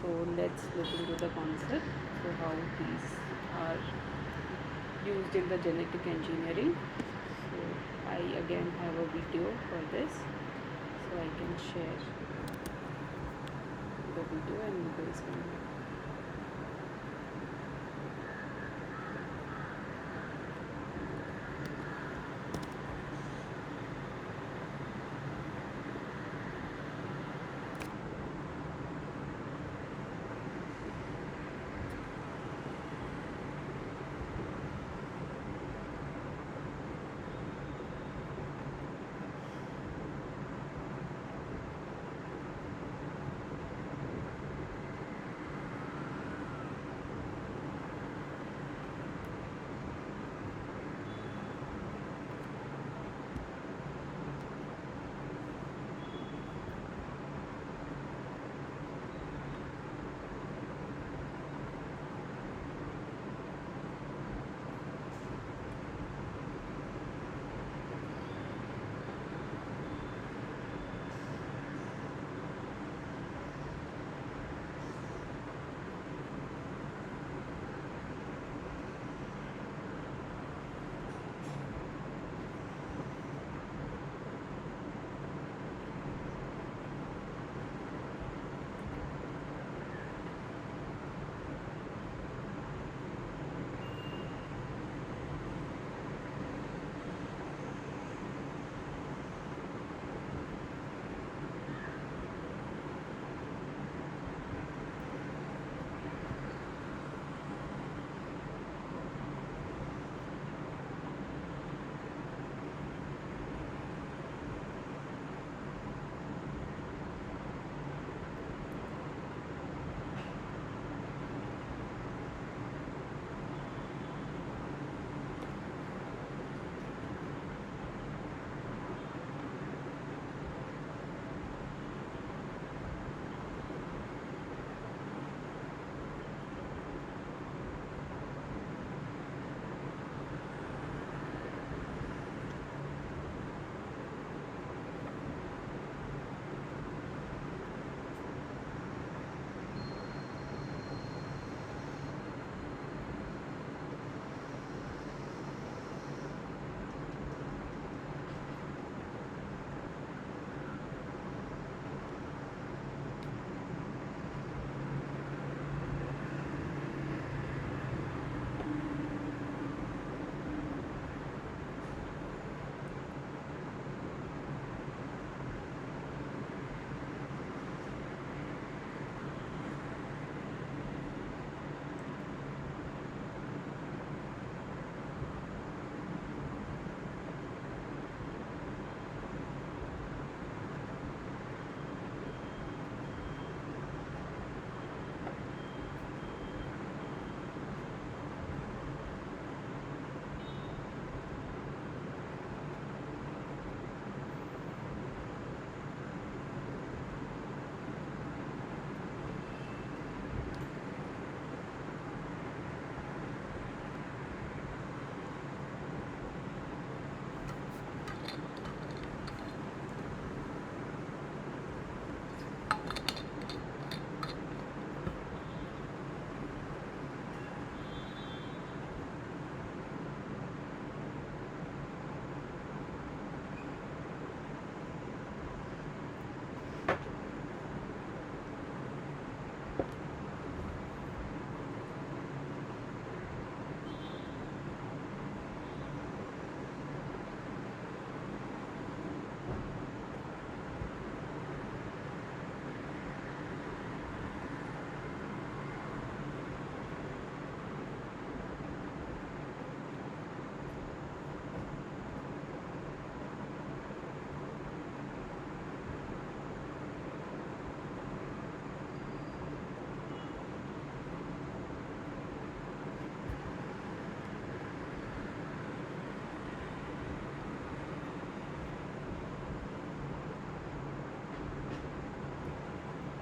So let's look into the concept. So how these are used in the genetic engineering. So I again have a video for this, so I can share the video and you guys can.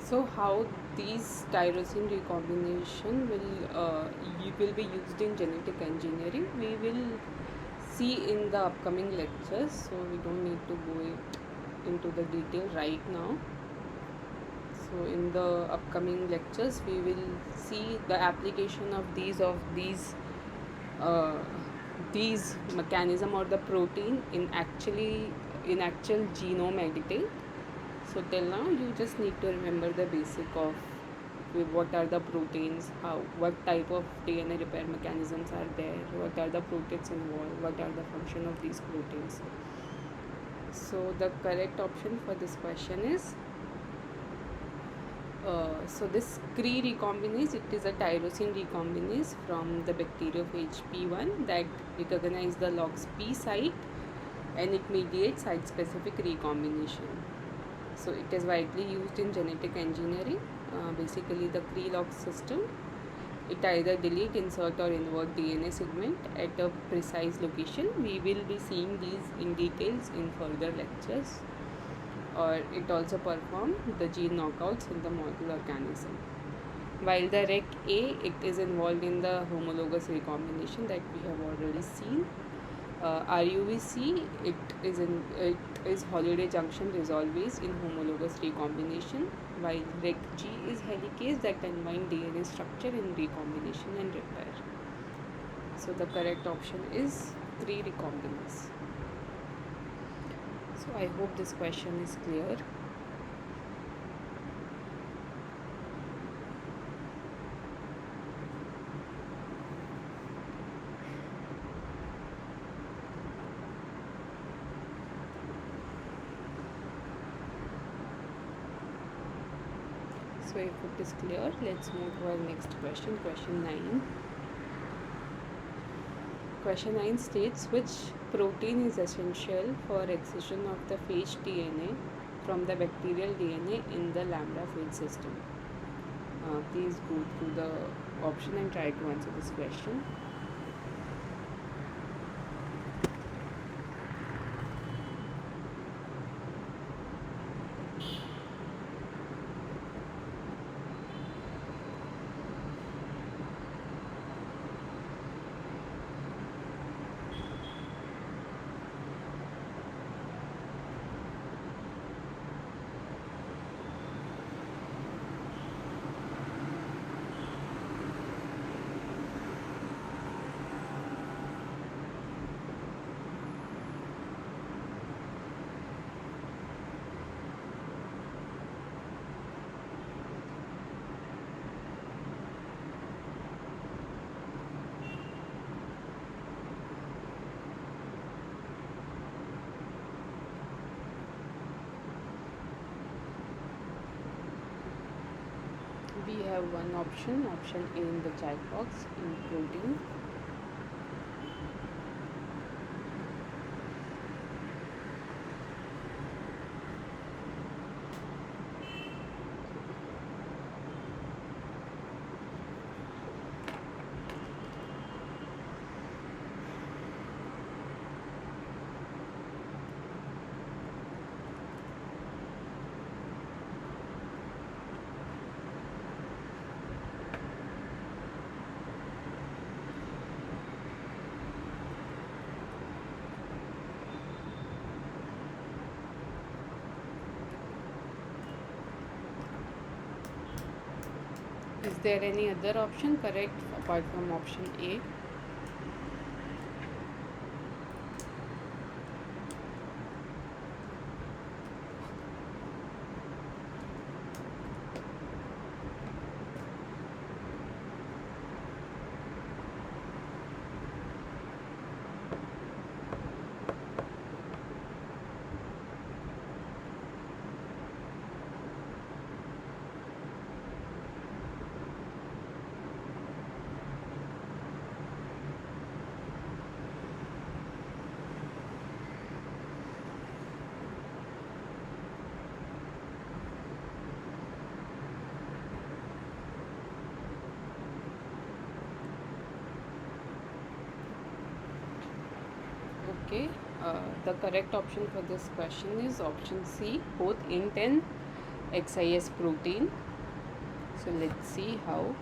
So how these tyrosine recombination will be used in genetic engineering, we will see in the upcoming lectures, so we don't need to go into the detail right now. So in the upcoming lectures we will see the application of uh, these mechanism or the protein in actual genome editing. So till now you just need to remember the basic of what are the proteins, what type of DNA repair mechanisms are there, what are the proteins involved, what are the function of these proteins. So the correct option for this question is so this Cre recombinase, it is a tyrosine recombinase from the bacteriophage P1 that recognize the LOX P site and it mediates site specific recombination. So it is widely used in genetic engineering. Basically the Cre-LOX system, it either delete, insert or invert DNA segment at a precise location. We will be seeing these in details in further lectures. Or it also performs the gene knockouts in the model organism. While the REC-A, it is involved in the homologous recombination that we have already seen. RUVC, it is Holiday junction resolvase in homologous recombination, while REC-G is helicase that combine DNA structure in recombination and repair. So the correct option is Cre recombinase. So I hope this question is clear. So if it is clear, let's move to our next question, question 9. Question 9 states which protein is essential for excision of the phage DNA from the bacterial DNA in the lambda phage system. Please go through the option and try to answer this question. We have one option A in the chat box, in protein. Is there any other option correct apart from option A? Okay, the correct option for this question is option C, both int and XIS protein. So let's see how.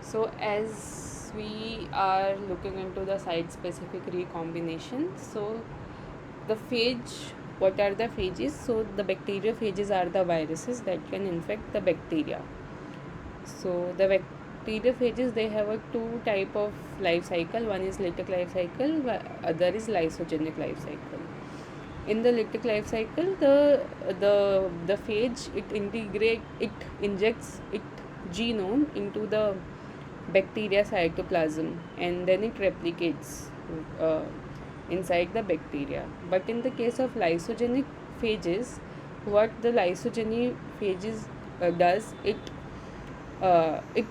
So as we are looking into the site specific recombination, so the phage what are the phages? So the bacteriophages are the viruses that can infect the bacteria. So the bacteriophages, they have a two type of life cycle. One is lytic life cycle, other is lysogenic life cycle. In the lytic life cycle, the phage, it injects its genome into the bacteria cytoplasm, and then it replicates uh, inside the bacteria. But in the case of lysogenic phages, what the lysogenic phages does, it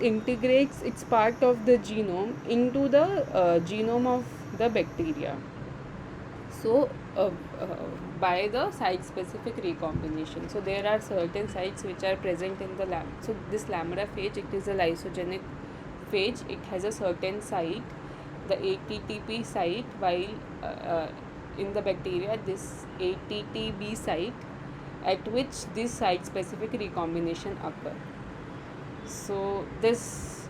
integrates its part of the genome into the genome of the bacteria. So by the site specific recombination, so there are certain sites which are present in the lam. So this lambda phage, it is a lysogenic phage. It has a certain site, the ATTP site, while in the bacteria this ATTB site, at which this site specific recombination occur. So this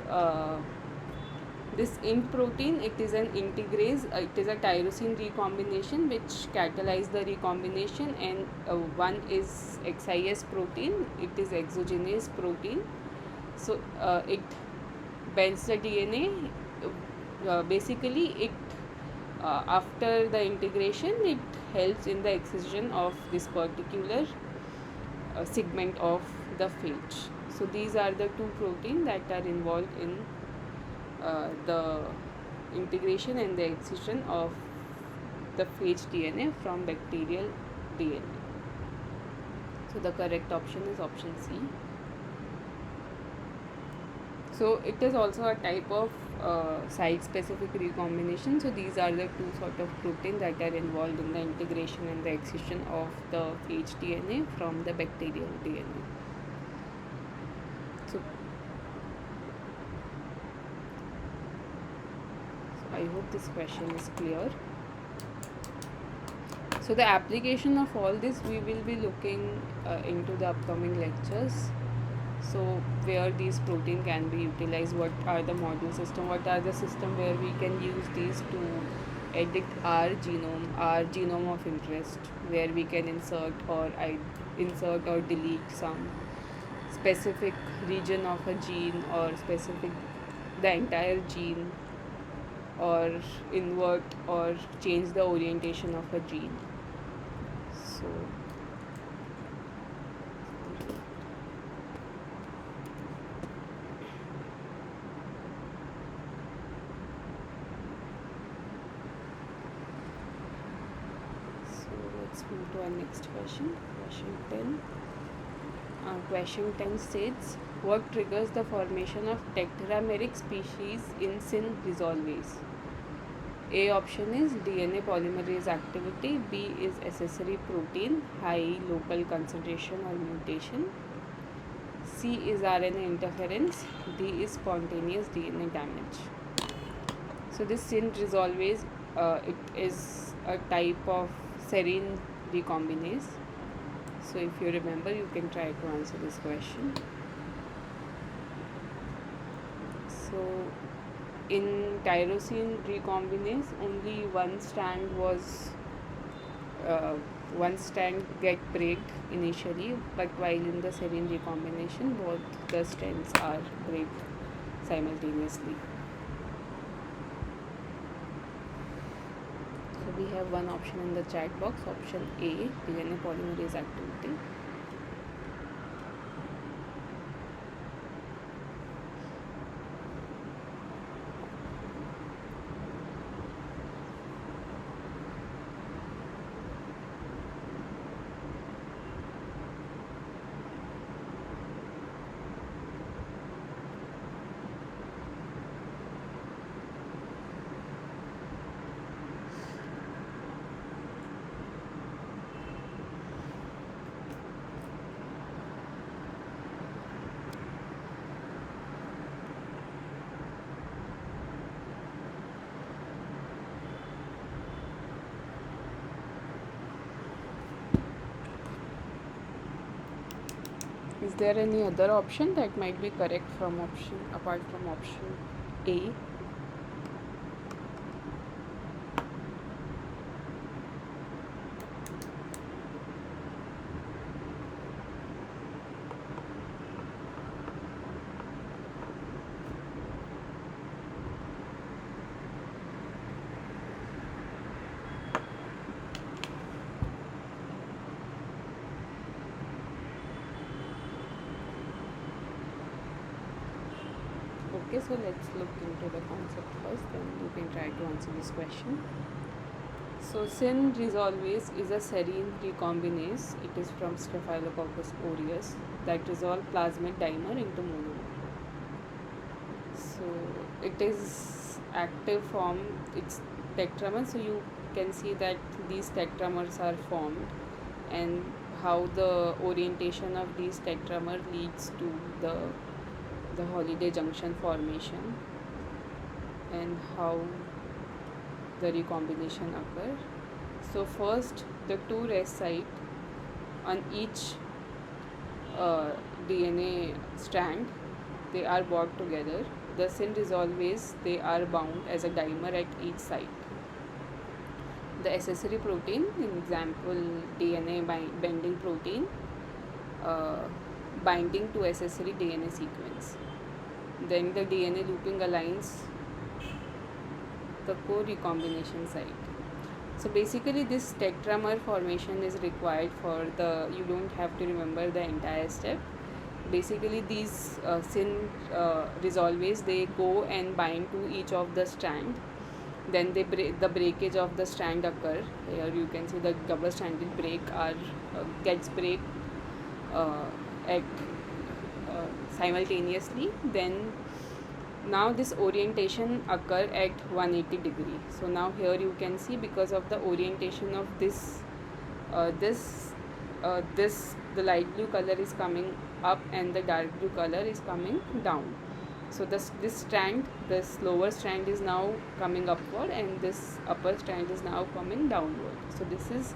int protein, it is an integrase, it is a tyrosine recombination which catalyze the recombination, and one is XIS protein, it is exogenous protein. So it bends the DNA. Basically it after the integration, it helps in the excision of this particular segment of the phage. So these are the two proteins that are involved in the integration and the excision of the phage DNA from bacterial DNA. So the correct option is option C. So it is also a type of site specific recombination. So these are the two sort of proteins that are involved in the integration and the excision of the phage DNA from the bacterial DNA. So I hope this question is clear. So the application of all this we will be looking into the upcoming lectures. So where these protein can be utilized, what are the model system, what are the system where we can use these to edit our genome of interest, where we can insert or delete some specific region of a gene, or specific the entire gene, or invert or change the orientation of a gene. So let's move to our next question. Question 10. Question 10 states, what triggers the formation of tetrameric species in syn resolvase? A option is DNA polymerase activity, B is accessory protein, high local concentration or mutation, C is RNA interference, D is spontaneous DNA damage. So this syn resolvase, it is a type of serine recombinase. So if you remember, you can try to answer this question. So in tyrosine recombinase, only one strand get breaked initially, but while in the serine recombination, both the strands are break simultaneously. So we have one option in the chat box, option A, DNA polymerase activity. Is there any other option that might be correct from option apart from option A? so let's look into the concept first, then you can try to answer this question. So syn resolvase is a serine recombinase. It is from Staphylococcus aureus that resolve plasmid dimer into monomer. So it is active form, it's tetramer, so you can see that these tetramers are formed and how the orientation of these tetramer leads to the holiday junction formation and how the recombination occur. So first, the two rest site on each DNA strand, they are brought together. The syn resolvase, they are bound as a dimer at each site. The accessory protein, in example DNA binding protein, binding to accessory DNA sequence. Then the DNA looping aligns the co-recombination site. So basically this tetramer formation is required for you don't have to remember the entire step. Basically these syn resolvase, they go and bind to each of the strand, then they the breakage of the strand occur. Here you can see the double stranded break gets break at simultaneously. Then now this orientation occur at 180 degree. So now here you can see, because of the orientation of this the light blue color is coming up and the dark blue color is coming down. So this strand, this lower strand is now coming upward and this upper strand is now coming downward. So this is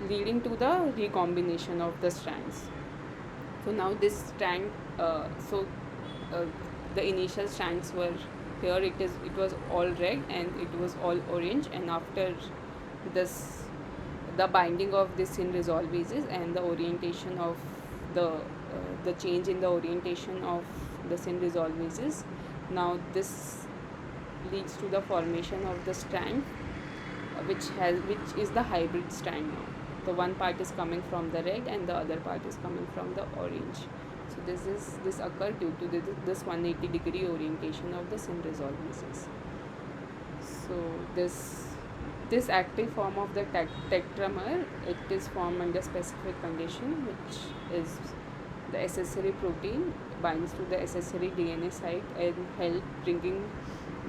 leading to the recombination of the strands. So now this strand, the initial strands were here, it was all red and it was all orange, and after this, the binding of this syn resolvases and the orientation of the change in the orientation of the syn resolvases, now this leads to the formation of the strand which is the hybrid strand. Now the one part is coming from the red and the other part is coming from the orange. So this occur due to this 180 degree orientation of the syn resolvases. So this active form of the tetramer, it is formed under specific condition, which is the accessory protein binds to the accessory DNA site and help bringing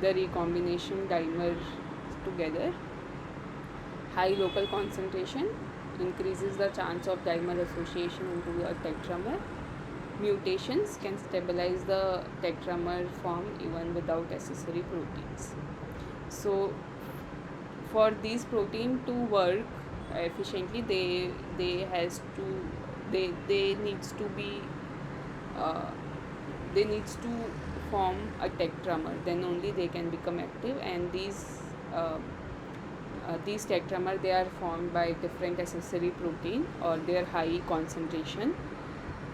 the recombination dimer together. High local concentration increases the chance of dimer association into a tetramer. Mutations can stabilize the tetramer form even without accessory proteins. So for these protein to work efficiently, they needs to form a tetramer, then only they can become active. And these tetramer, they are formed by different accessory protein or their high concentration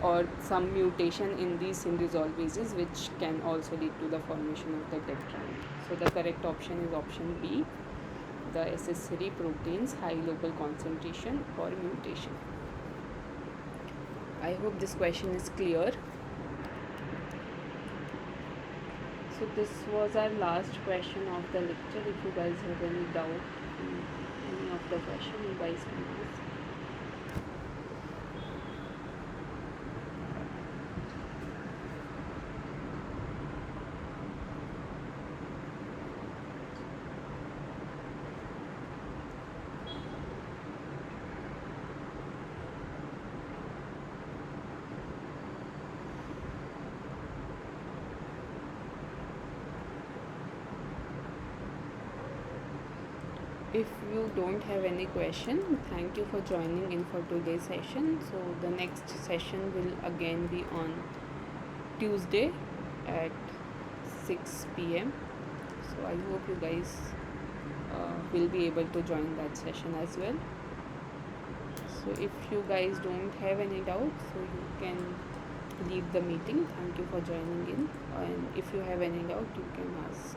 or some mutation in these syn resolvases, which can also lead to the formation of the tetramer. So the correct option is option B, the accessory proteins high local concentration or mutation. I hope this question is clear. So this was our last question of the lecture. If you guys have any doubt in any of the question, you guys can ask. If you don't have any question, thank you for joining in for today's session. So the next session will again be on Tuesday at 6 p.m. So I hope you guys will be able to join that session as well. So if you guys don't have any doubts, so you can leave the meeting. Thank you for joining in, and if you have any doubt, you can ask.